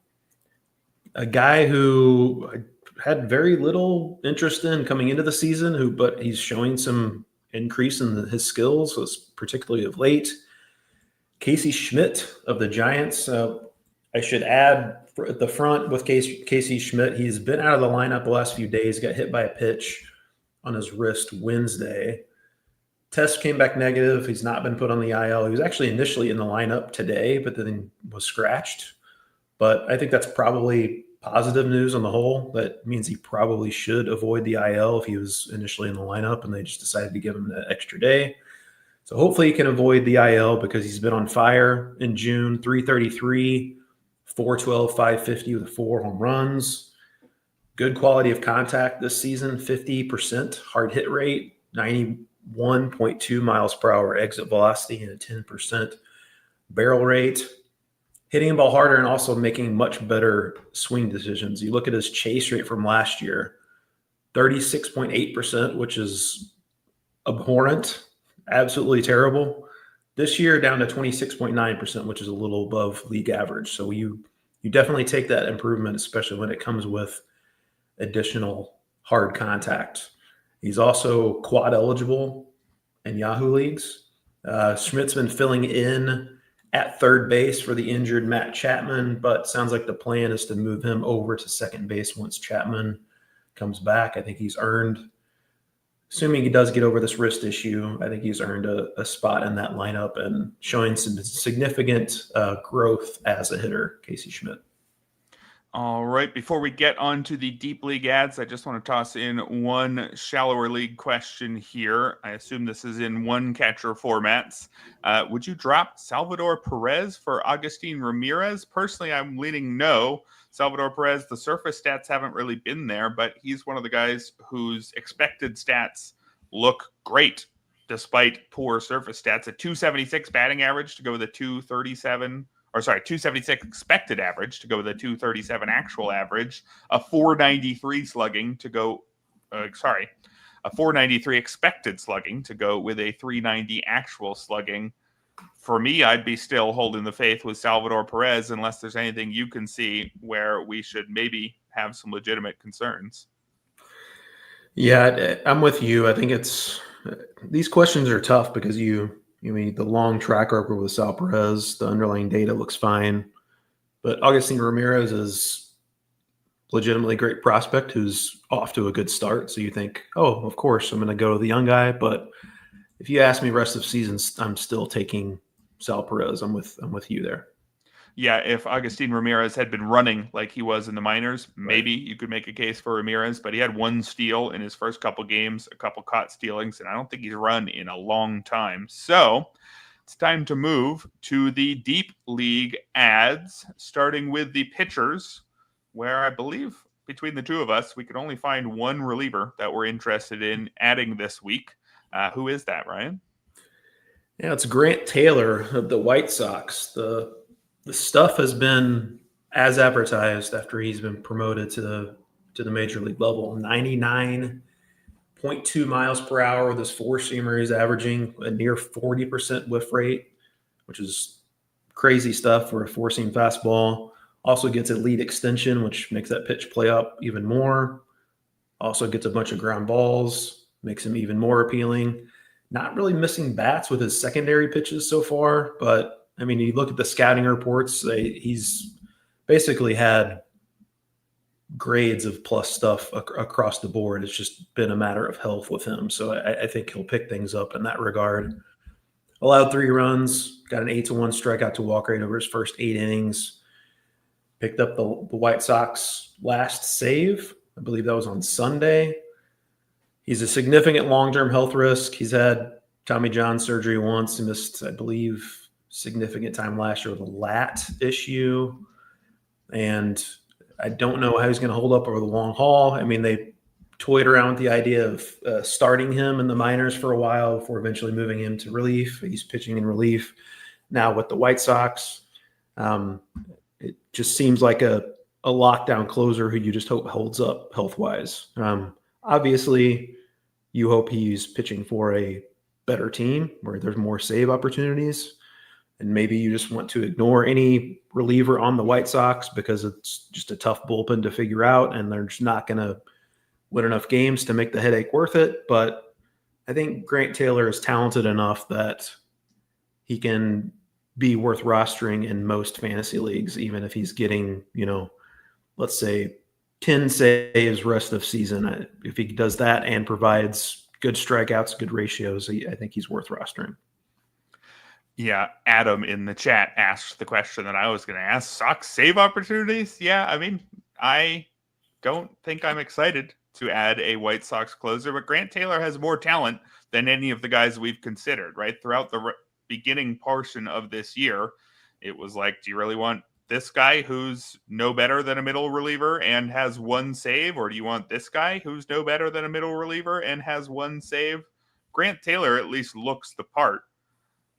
guy who I had very little interest in coming into the season, but he's showing some increase in his skills, was particularly of late. Casey Schmitt of the Giants. I should add at the front with Casey Schmitt, he's been out of the lineup the last few days, got hit by a pitch on his wrist Wednesday. Test came back negative. He's not been put on the IL. He was actually initially in the lineup today, but then was scratched. But I think that's probably positive news on the whole. That means he probably should avoid the IL if he was initially in the lineup and they just decided to give him that extra day. So hopefully he can avoid the IL because he's been on fire in June. 333, 412, 550 with 4 home runs. Good quality of contact this season, 50% hard hit rate, 91.2 miles per hour exit velocity, and a 10% barrel rate. Hitting the ball harder and also making much better swing decisions. You look at his chase rate from last year, 36.8%, which is abhorrent, absolutely terrible. This year down to 26.9%, which is a little above league average. So you definitely take that improvement, especially when it comes with additional hard contact. He's also quad eligible in Yahoo leagues. Schmidt's been filling in at third base for the injured Matt Chapman, but sounds like the plan is to move him over to second base once Chapman comes back. I think he's earned, assuming he does get over this wrist issue, I think he's earned a spot in that lineup and showing some significant growth as a hitter, Casey Schmitt. All right. Before we get on to the deep league ads, I just want to toss in one shallower league question here. I assume this is in one catcher formats. Would you drop Salvador Perez for Agustin Ramirez? Personally, I'm leaning no. Salvador Perez, the surface stats haven't really been there, but he's one of the guys whose expected stats look great. despite poor surface stats, a 276 batting average to go with a 276 expected average to go with a 237 actual average, a 493 slugging to go, a 493 expected slugging to go with a 390 actual slugging. For me, I'd be still holding the faith with Salvador Perez unless there's anything you can see where we should maybe have some legitimate concerns. Yeah, I'm with you. I think these questions are tough because you mean the long track record with Sal Perez, the underlying data looks fine, but Agustin Ramirez is legitimately great prospect who's off to a good start. So you think, oh, of course, I'm going to go to the young guy. But if you ask me rest of season, I'm still taking Sal Perez. I'm with you there. Yeah, if Agustin Ramirez had been running like he was in the minors, maybe you could make a case for Ramirez, but he had one steal in his first couple games, a couple caught stealings, and I don't think he's run in a long time. So it's time to move to the deep league ads, starting with the pitchers, where I believe between the two of us, we could only find one reliever that we're interested in adding this week. Who is that, Ryan? Yeah, it's Grant Taylor of the White Sox. The stuff has been as advertised after he's been promoted to the major league level. 99.2 miles per hour with his four-seamer. He's averaging a near 40% whiff rate, which is crazy stuff for a four-seam fastball. Also gets elite extension, which makes that pitch play up even more. Also gets a bunch of ground balls, makes him even more appealing. Not really missing bats with his secondary pitches so far, but I mean, you look at the scouting reports, he's basically had grades of plus stuff across the board. It's just been a matter of health with him. So I think he'll pick things up in that regard. Allowed 3 runs, got an 8-1 strikeout to walk rate over his first 8 innings. Picked up the White Sox last save. I believe that was on Sunday. He's a significant long-term health risk. He's had Tommy John surgery once. He missed, I believe, significant time last year with a lat issue. And I don't know how he's going to hold up over the long haul. I mean, they toyed around with the idea of starting him in the minors for a while before eventually moving him to relief. He's pitching in relief now with the White Sox. It just seems like a lockdown closer who you just hope holds up health-wise. Obviously, you hope he's pitching for a better team where there's more save opportunities. And maybe you just want to ignore any reliever on the White Sox because it's just a tough bullpen to figure out, and they're just not going to win enough games to make the headache worth it. But I think Grant Taylor is talented enough that he can be worth rostering in most fantasy leagues, even if he's getting, let's say 10 saves rest of season. If he does that and provides good strikeouts, good ratios, I think he's worth rostering. Yeah, Adam in the chat asked the question that I was going to ask. Sox save opportunities? Yeah, I mean, I don't think I'm excited to add a White Sox closer, but Grant Taylor has more talent than any of the guys we've considered, right? Throughout the beginning portion of this year, it was like, do you really want this guy who's no better than a middle reliever and has 1 save, or do you want this guy who's no better than a middle reliever and has 1 save? Grant Taylor at least looks the part.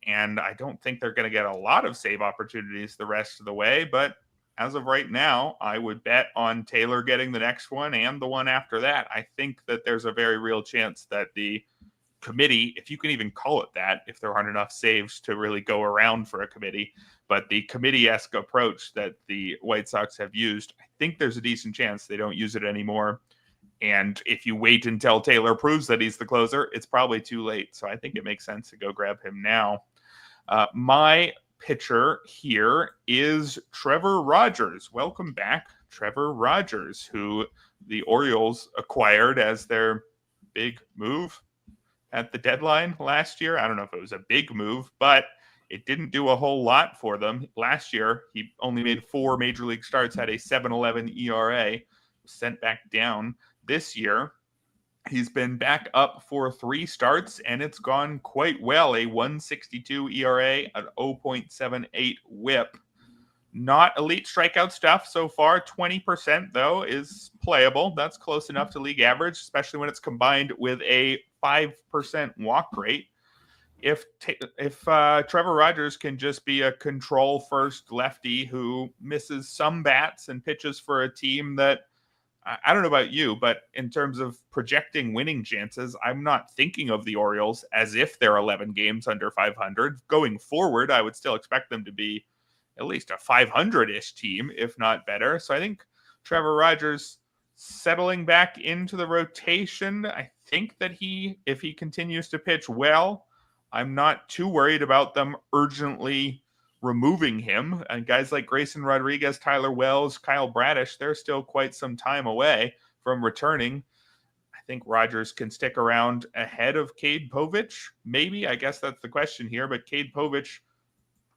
And I don't think they're going to get a lot of save opportunities the rest of the way. But as of right now, I would bet on Taylor getting the next one and the one after that. I think that there's a very real chance that the committee, if you can even call it that, if there aren't enough saves to really go around for a committee, but the committee-esque approach that the White Sox have used, I think there's a decent chance they don't use it anymore. And if you wait until Taylor proves that he's the closer, it's probably too late. So I think it makes sense to go grab him now. My pitcher here is Trevor Rogers. Welcome back, Trevor Rogers, who the Orioles acquired as their big move at the deadline last year. I don't know if it was a big move, but it didn't do a whole lot for them. Last year, he only made 4 major league starts, had a 7.11 ERA, was sent back down. This year, he's been back up for 3 starts, and it's gone quite well. A 1.62 ERA, an 0.78 whip. Not elite strikeout stuff so far. 20%, though, is playable. That's close enough to league average, especially when it's combined with a 5% walk rate. if Trevor Rogers can just be a control first lefty who misses some bats and pitches for a team that, I don't know about you, but in terms of projecting winning chances, I'm not thinking of the Orioles as if they're 11 games under 500. Going forward, I would still expect them to be at least a 500-ish team, if not better. So I think Trevor Rogers settling back into the rotation, I think that if he continues to pitch well, I'm not too worried about them urgently removing him. And guys like Grayson Rodriguez, Tyler Wells, Kyle Bradish, they're still quite some time away from returning. I think Rogers can stick around ahead of Cade Povich. Maybe, I guess that's the question here, but Cade Povich,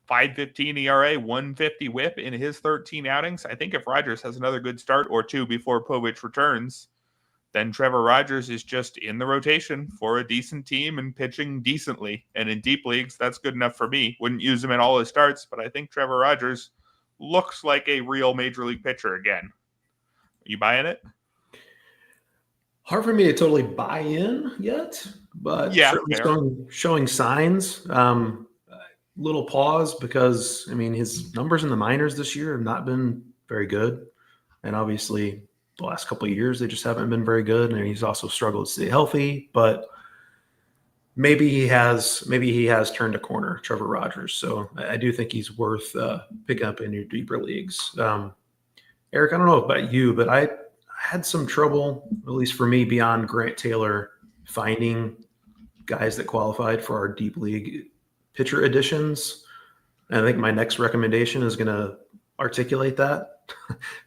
5.15 ERA, 150 whip in his 13 outings. I think if Rogers has another good start or two before Povich returns, then Trevor Rogers is just in the rotation for a decent team and pitching decently. And in deep leagues, that's good enough for me. Wouldn't use him in all his starts, but I think Trevor Rogers looks like a real major league pitcher again. Are you buying it? Hard for me to totally buy in yet, but yeah, certainly showing signs. Little pause because, I mean, his numbers in the minors this year have not been very good. And obviously the last couple of years, they just haven't been very good. And he's also struggled to stay healthy, but maybe he has turned a corner, Trevor Rogers. So I do think he's worth picking up in your deeper leagues. Erik, I don't know about you, but I had some trouble, at least for me, beyond Grant Taylor, finding guys that qualified for our deep league pitcher additions. And I think my next recommendation is going to articulate that.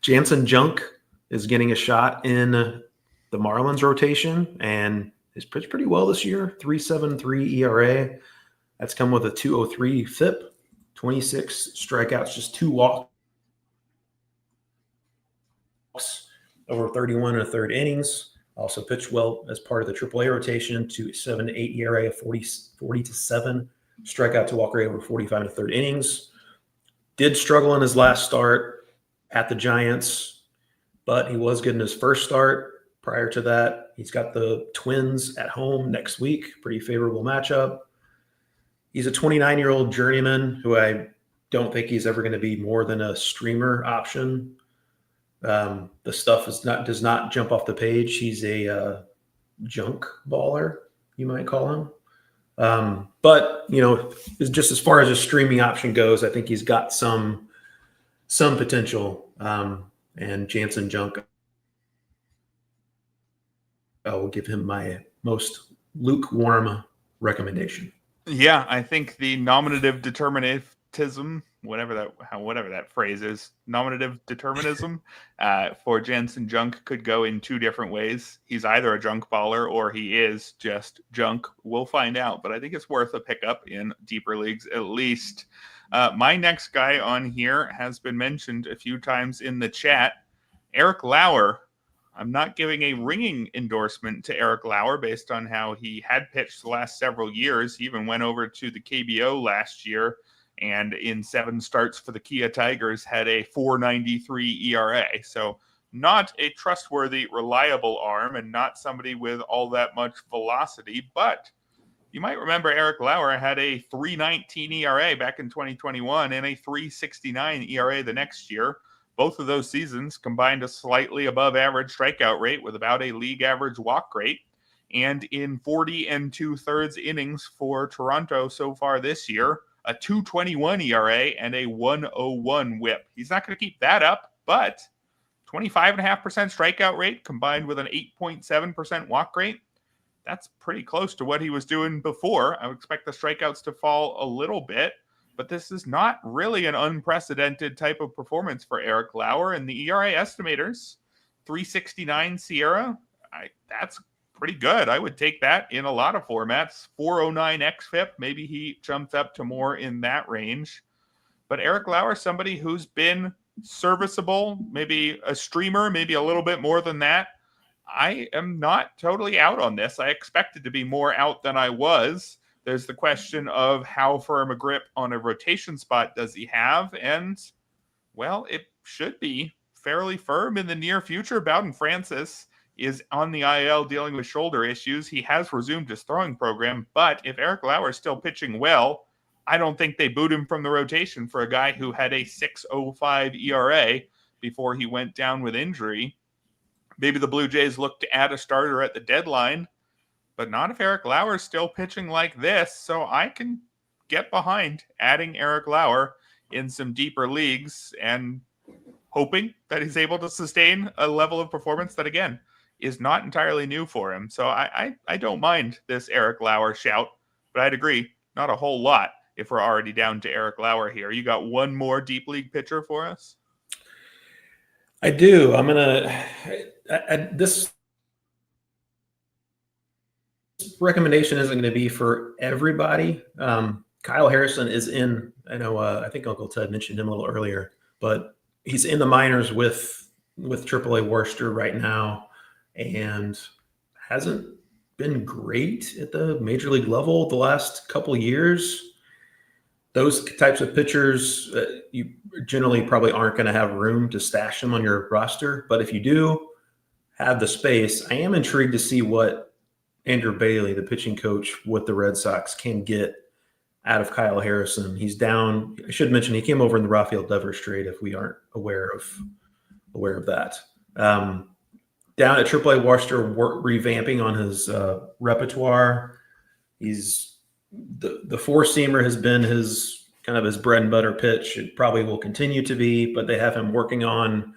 Jansen Junk is getting a shot in the Marlins rotation and has pitched pretty well this year. 3.73 ERA. That's come with a 2.03 FIP, 26 strikeouts, just 2 walks over 31 and a third innings. Also pitched well as part of the AAA rotation to 7.8 ERA, 40-7. Strikeout to walk rate over 45 and a third innings. Did struggle in his last start at the Giants, but he was good in his first start. Prior to that, he's got the Twins at home next week. Pretty favorable matchup. He's a 29-year-old journeyman who I don't think he's ever going to be more than a streamer option. The stuff does not jump off the page. He's a junk baller, you might call him. But, you know, just as far as a streaming option goes, I think he's got some potential. And Jansen Junk, I will give him my most lukewarm recommendation. Yeah, I think the nominative determinism, whatever that phrase is, nominative determinism for Jansen Junk could go in two different ways. He's either a junk baller or he is just junk. We'll find out, but I think it's worth a pickup in deeper leagues at least. My next guy on here has been mentioned a few times in the chat, Erik Lauer. I'm not giving a ringing endorsement to Erik Lauer based on how he had pitched the last several years. He even went over to the KBO last year and in 7 starts for the Kia Tigers had a 4.93 ERA. So not a trustworthy, reliable arm and not somebody with all that much velocity. But you might remember Erik Lauer had a 3.19 ERA back in 2021 and a 3.69 ERA the next year. Both of those seasons combined a slightly above average strikeout rate with about a league average walk rate. And in 40 2/3 innings for Toronto so far this year, a 2.21 ERA and a 1.01 whip. He's not going to keep that up, but 25.5% strikeout rate combined with an 8.7% walk rate, that's pretty close to what he was doing before. I would expect the strikeouts to fall a little bit, but this is not really an unprecedented type of performance for Erik Lauer. And the ERA estimators, 3.69 Sierra, that's pretty good. I would take that in a lot of formats. 4.09 xFIP, maybe he jumps up to more in that range. But Erik Lauer, somebody who's been serviceable, maybe a streamer, maybe a little bit more than that. I am not totally out on this. I expected to be more out than I was. There's the question of how firm a grip on a rotation spot does he have? And, well, it should be fairly firm in the near future. Bowden Francis is on the IL dealing with shoulder issues. He has resumed his throwing program, but if Erik Lauer is still pitching well, I don't think they boot him from the rotation for a guy who had a 6.05 ERA before he went down with injury. Maybe the Blue Jays look to add a starter at the deadline, but not if Erik Lauer is still pitching like this. So I can get behind adding Erik Lauer in some deeper leagues and hoping that he's able to sustain a level of performance that, again, is not entirely new for him. So I don't mind this Erik Lauer shout, but I'd agree, not a whole lot if we're already down to Erik Lauer here. You got one more deep league pitcher for us? I do. I'm going to – this recommendation isn't going to be for everybody. Kyle Harrison is in – I know I think Uncle Ted mentioned him a little earlier, but he's in the minors with AAA Worcester right now and hasn't been great at the major league level the last couple of years. Those types of pitchers, you generally probably aren't going to have room to stash them on your roster. But if you do have the space, I am intrigued to see what Andrew Bailey, the pitching coach with the Red Sox, can get out of Kyle Harrison. He's down. I should mention he came over in the Rafael Devers trade if we aren't aware of that. Down at AAA Worcester, revamping on his repertoire. He's the four-seamer has been his kind of his bread and butter pitch. It probably will continue to be, but they have him working on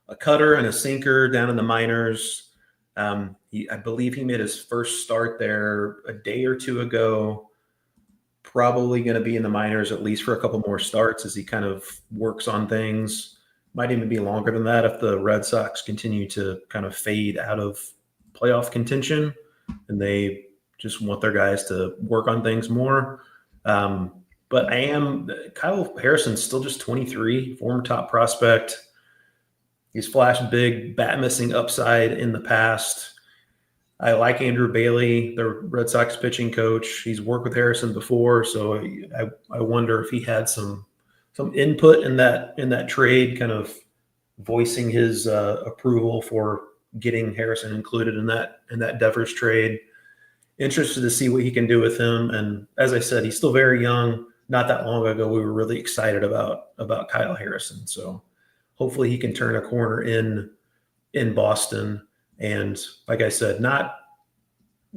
a cutter and a sinker down in the minors. I believe he made his first start there a day or two ago. Probably going to be in the minors at least for a couple more starts as he kind of works on things. Might even be longer than that if the Red Sox continue to kind of fade out of playoff contention and they just want their guys to work on things more. But Kyle Harrison's still just 23, former top prospect. He's flashed big bat missing upside in the past. I like Andrew Bailey, the Red Sox pitching coach. He's worked with Harrison before, so I wonder if he had some input in that trade, kind of voicing his approval for getting Harrison included in that Devers trade. Interested to see what he can do with him. And as I said, he's still very young. Not that long ago, we were really excited about Kyle Harrison. So hopefully he can turn a corner in Boston. And like I said, not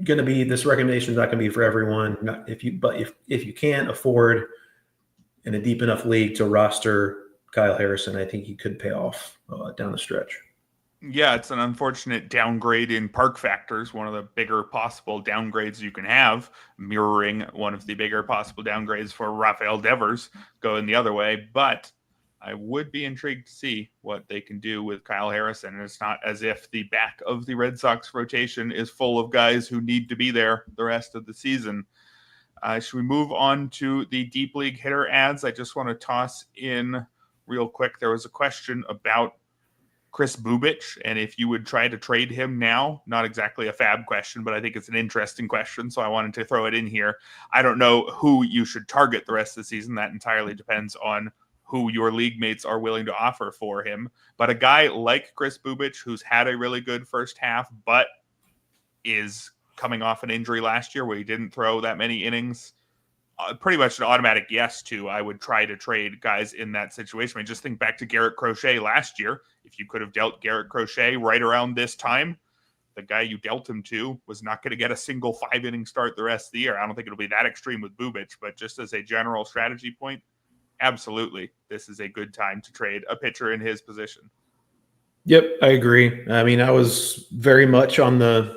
going to be, this recommendation is not going to be for everyone. If you can't afford in a deep enough league to roster Kyle Harrison, I think he could pay off down the stretch. Yeah, it's an unfortunate downgrade in park factors, one of the bigger possible downgrades you can have, mirroring one of the bigger possible downgrades for Rafael Devers going the other way. But I would be intrigued to see what they can do with Kyle Harrison. And it's not as if the back of the Red Sox rotation is full of guys who need to be there the rest of the season. Should we move on to the deep league hitter ads? I just want to toss in real quick. There was a question about Kris Bubic, and if you would try to trade him now. Not exactly a fab question, but I think it's an interesting question, so I wanted to throw it in here. I don't know who you should target the rest of the season. That entirely depends on who your league mates are willing to offer for him. But a guy like Kris Bubic, who's had a really good first half, but is coming off an injury last year where he didn't throw that many innings, pretty much an automatic yes to. I would try to trade guys in that situation. I mean, just think back to Garrett Crochet last year. If you could have dealt Garrett Crochet right around this time, the guy you dealt him to was not going to get a single 5-inning start the rest of the year. I don't think it'll be that extreme with Bubic, but just as a general strategy point, absolutely, this is a good time to trade a pitcher in his position. Yep, I agree. I mean, I was very much on the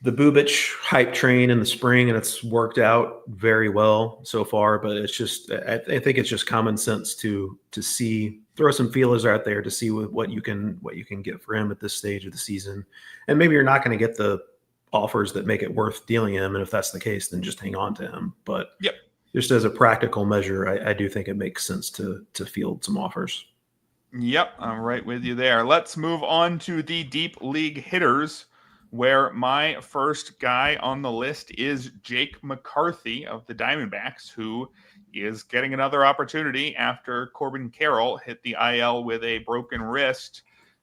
Bubic hype train in the spring, and it's worked out very well so far. But it's just, I think it's just common sense to throw some feelers out there to see what you can get for him at this stage of the season. And maybe you're not going to get the offers that make it worth dealing him, and if that's the case, then just hang on to him. But yep, just as a practical measure, I do think it makes sense to field some offers. Yep, I'm right with you there. Let's move on to the deep league hitters, where my first guy on the list is Jake McCarthy of the Diamondbacks, who is getting another opportunity after Corbin Carroll hit the IL with a broken wrist.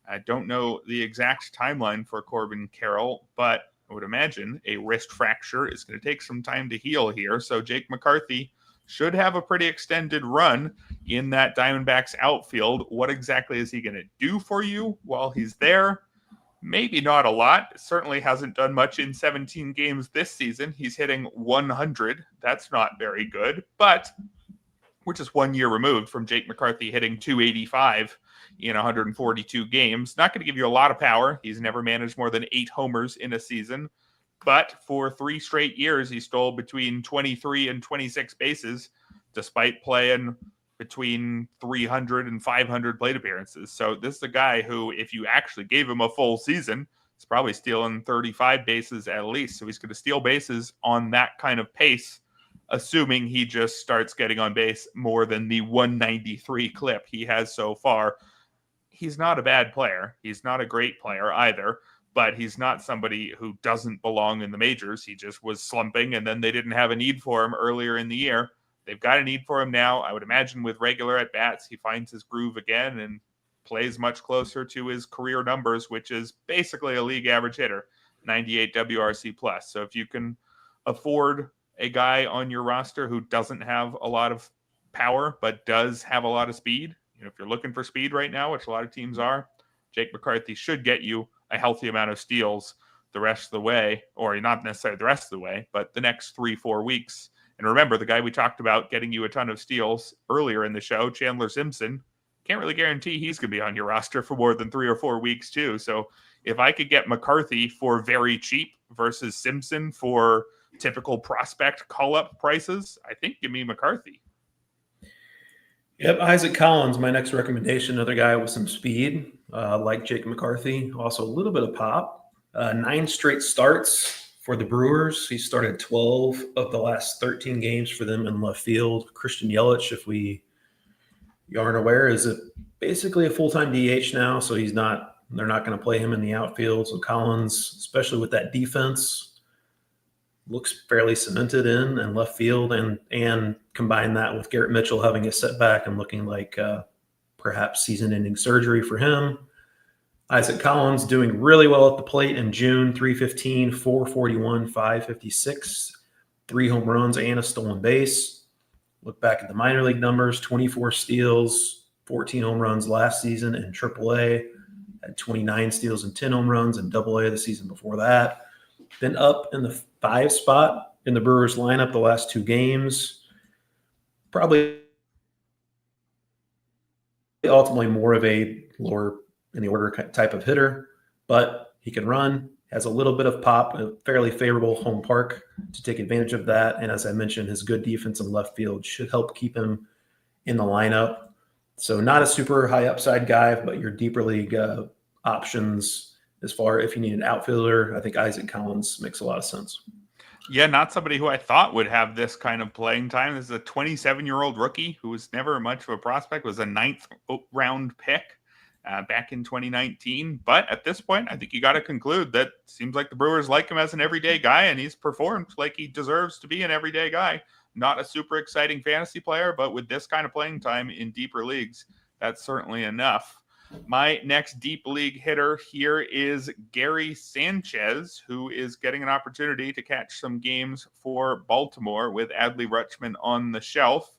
I don't know the exact timeline for Corbin Carroll, but I would imagine a wrist fracture is going to take some time to heal here. So Jake McCarthy should have a pretty extended run in that Diamondbacks outfield. What exactly is he going to do for you while he's there? Maybe not a lot. Certainly hasn't done much in 17 games this season. He's hitting 100. That's not very good, but we're just 1 year removed from Jake McCarthy hitting 285 in 142 games. Not going to give you a lot of power. He's never managed more than 8 homers in a season. But for 3 straight years, he stole between 23 and 26 bases, despite playing between 300 and 500 plate appearances. So this is a guy who, if you actually gave him a full season, is probably stealing 35 bases at least. So he's going to steal bases on that kind of pace, assuming he just starts getting on base more than the 193 clip he has so far. He's not a bad player. He's not a great player either, but he's not somebody who doesn't belong in the majors. He just was slumping, and then they didn't have a need for him earlier in the year. They've got a need for him now. I would imagine with regular at-bats, he finds his groove again and plays much closer to his career numbers, which is basically a league average hitter, 98 WRC+. So if you can afford a guy on your roster who doesn't have a lot of power but does have a lot of speed, if you're looking for speed right now, which a lot of teams are, Jake McCarthy should get you a healthy amount of steals the rest of the way, or not necessarily the rest of the way, but the next 3-4 weeks. And remember, the guy we talked about getting you a ton of steals earlier in the show, Chandler Simpson, can't really guarantee he's going to be on your roster for more than 3 or 4 weeks too. So if I could get McCarthy for very cheap versus Simpson for typical prospect call-up prices, I think give me McCarthy. Yep, Isaac Collins, my next recommendation, another guy with some speed, like Jake McCarthy, also a little bit of pop. 9 straight starts for the Brewers. He started 12 of the last 13 games for them in left field. Christian Yelich, if you aren't aware, is basically a full-time DH now, so they're not going to play him in the outfield. So Collins, especially with that defense, looks fairly cemented in left field, and combine that with Garrett Mitchell having a setback and looking like perhaps season-ending surgery for him. Isaac Collins doing really well at the plate in June, 315, 441, 556, 3 home runs and a stolen base. Look back at the minor league numbers, 24 steals, 14 home runs last season in AAA, had 29 steals and 10 home runs in AA the season before that. Been up in the 5 spot in the Brewers lineup the last 2 games. Probably ultimately more of a lower in the order type of hitter, but he can run, has a little bit of pop, a fairly favorable home park to take advantage of that. And as I mentioned, his good defense in left field should help keep him in the lineup. So not a super high upside guy, but your deeper league options as far if you need an outfielder, I think Isaac Collins makes a lot of sense. Yeah, not somebody who I thought would have this kind of playing time. This is a 27-year-old rookie who was never much of a prospect, was a 9th round pick back in 2019. But at this point, I think you got to conclude that it seems like the Brewers like him as an everyday guy, and he's performed like he deserves to be an everyday guy. Not a super exciting fantasy player, but with this kind of playing time in deeper leagues, that's certainly enough. My next deep league hitter here is Gary Sanchez, who is getting an opportunity to catch some games for Baltimore with Adley Rutschman on the shelf.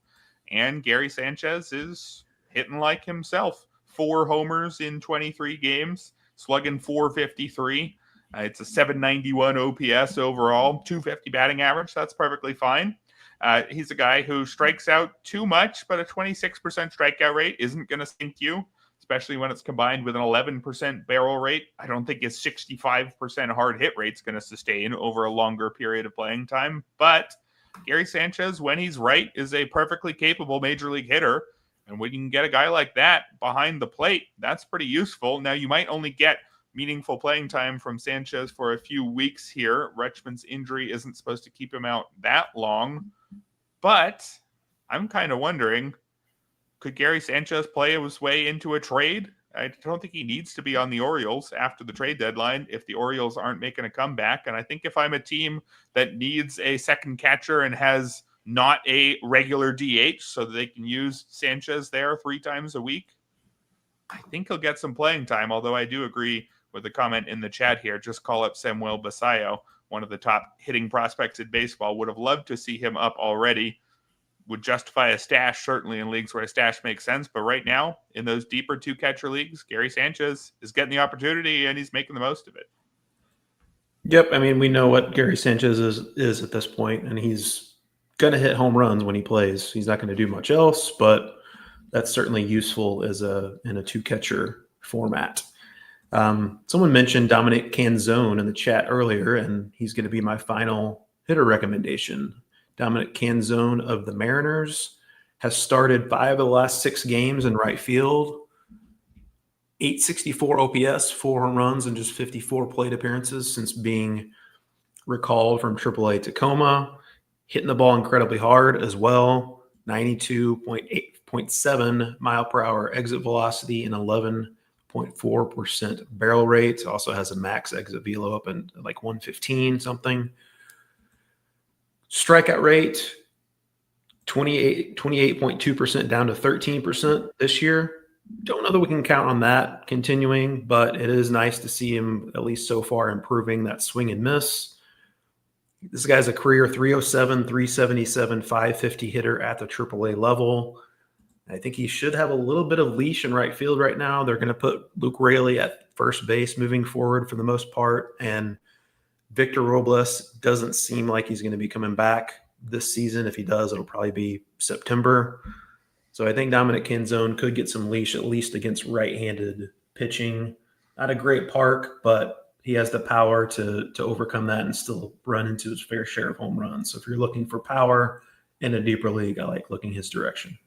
And Gary Sanchez is hitting like himself. 4 homers in 23 games, slugging .453. It's a 791 OPS overall, 250 batting average. That's perfectly fine. He's a guy who strikes out too much, but a 26% strikeout rate isn't going to sink you, especially when it's combined with an 11% barrel rate. I don't think his 65% hard hit rate's going to sustain over a longer period of playing time. But Gary Sanchez, when he's right, is a perfectly capable major league hitter. And when you can get a guy like that behind the plate, that's pretty useful. Now, you might only get meaningful playing time from Sanchez for a few weeks here. Rutschman's injury isn't supposed to keep him out that long. But I'm kind of wondering, could Gary Sanchez play his way into a trade? I don't think he needs to be on the Orioles after the trade deadline if the Orioles aren't making a comeback. And I think if I'm a team that needs a second catcher and has not a regular DH so that they can use Sanchez there 3 times a week, I think he'll get some playing time, although I do agree with the comment in the chat here. Just call up Samuel Basayo, one of the top hitting prospects in baseball. Would have loved to see him up already. Would justify a stash, certainly in leagues where a stash makes sense. But right now, in those deeper two-catcher leagues, Gary Sanchez is getting the opportunity, and he's making the most of it. Yep. I mean, we know what Gary Sanchez is at this point, and he's going to hit home runs when he plays. He's not going to do much else, but that's certainly useful in a two-catcher format. Someone mentioned Dominic Canzone in the chat earlier, and he's going to be my final hitter recommendation. Dominic Canzone of the Mariners has started 5 of the last 6 games in right field. 864 OPS, 4 home runs, and just 54 plate appearances since being recalled from AAA Tacoma. Hitting the ball incredibly hard as well. 92.7 mile per hour exit velocity and 11.4% barrel rate. Also has a max exit velo up in like 115 something. Strikeout rate 28.2% down to 13% this year. Don't know that we can count on that continuing, but it is nice to see him, at least so far, improving that swing and miss. This guy's a career 307, 377, 550 hitter at the AAA level. I think he should have a little bit of leash in right field right now. They're going to put Luke Raley at first base moving forward for the most part, and Victor Robles doesn't seem like he's going to be coming back this season. If he does, it'll probably be September. So I think Dominic Canzone could get some leash, at least against right-handed pitching. Not a great park, but he has the power to overcome that and still run into his fair share of home runs. So if you're looking for power in a deeper league, I like looking his direction.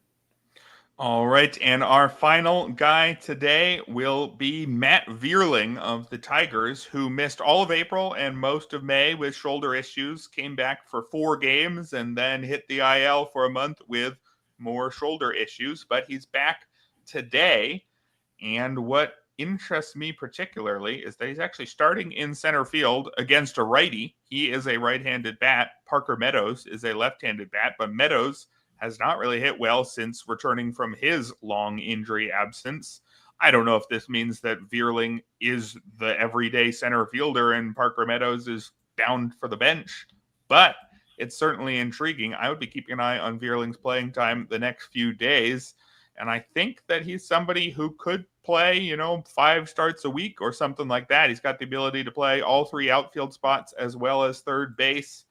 All right, and our final guy today will be Matt Vierling of the Tigers, who missed all of April and most of May with shoulder issues, came back for 4 games, and then hit the IL for a month with more shoulder issues. But he's back today, and what interests me particularly is that he's actually starting in center field against a righty. He is a right-handed bat. Parker Meadows is a left-handed bat, but Meadows has not really hit well since returning from his long injury absence. I don't know if this means that Vierling is the everyday center fielder and Parker Meadows is down for the bench, but it's certainly intriguing. I would be keeping an eye on Vierling's playing time the next few days, and I think that he's somebody who could play, 5 starts a week or something like that. He's got the ability to play all 3 outfield spots as well as third base.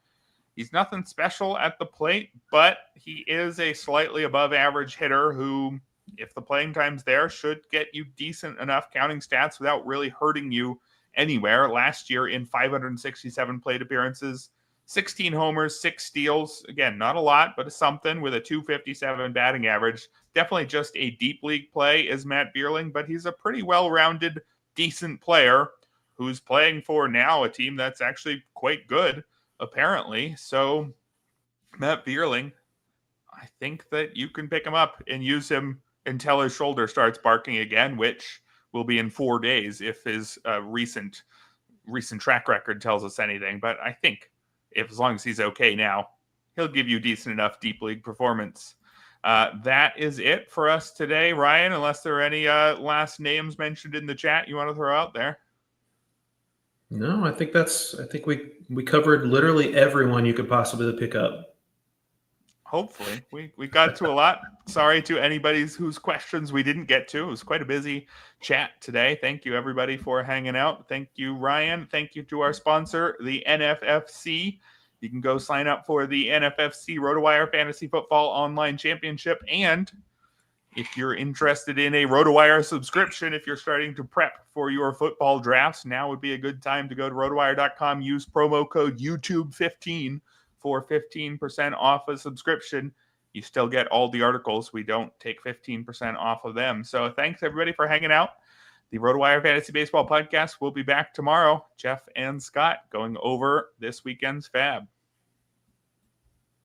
He's nothing special at the plate, but he is a slightly above average hitter who, if the playing time's there, should get you decent enough counting stats without really hurting you anywhere. Last year in 567 plate appearances, 16 homers, 6 steals. Again, not a lot, but something with a 257 batting average. Definitely just a deep league play is Matt Vierling, but he's a pretty well-rounded, decent player who's playing for now a team that's actually quite good, apparently. So Matt Vierling, I think that you can pick him up and use him until his shoulder starts barking again, which will be in 4 days if his recent track record tells us anything. But I think as long as he's okay now, he'll give you decent enough deep league performance. That is it for us today, Ryan, unless there are any last names mentioned in the chat you want to throw out there. No, I think we covered literally everyone you could possibly pick up. Hopefully. We got to a lot. Sorry to anybody whose questions we didn't get to. It was quite a busy chat today. Thank you, everybody, for hanging out. Thank you, Ryan. Thank you to our sponsor, the NFFC. You can go sign up for the NFFC RotoWire Fantasy Football Online Championship. And if you're interested in a RotoWire subscription, if you're starting to prep for your football drafts, now would be a good time to go to rotowire.com, use promo code YouTube15 for 15% off a subscription. You still get all the articles. We don't take 15% off of them. So thanks, everybody, for hanging out. The RotoWire Fantasy Baseball Podcast will be back tomorrow. Jeff and Scott going over this weekend's fab.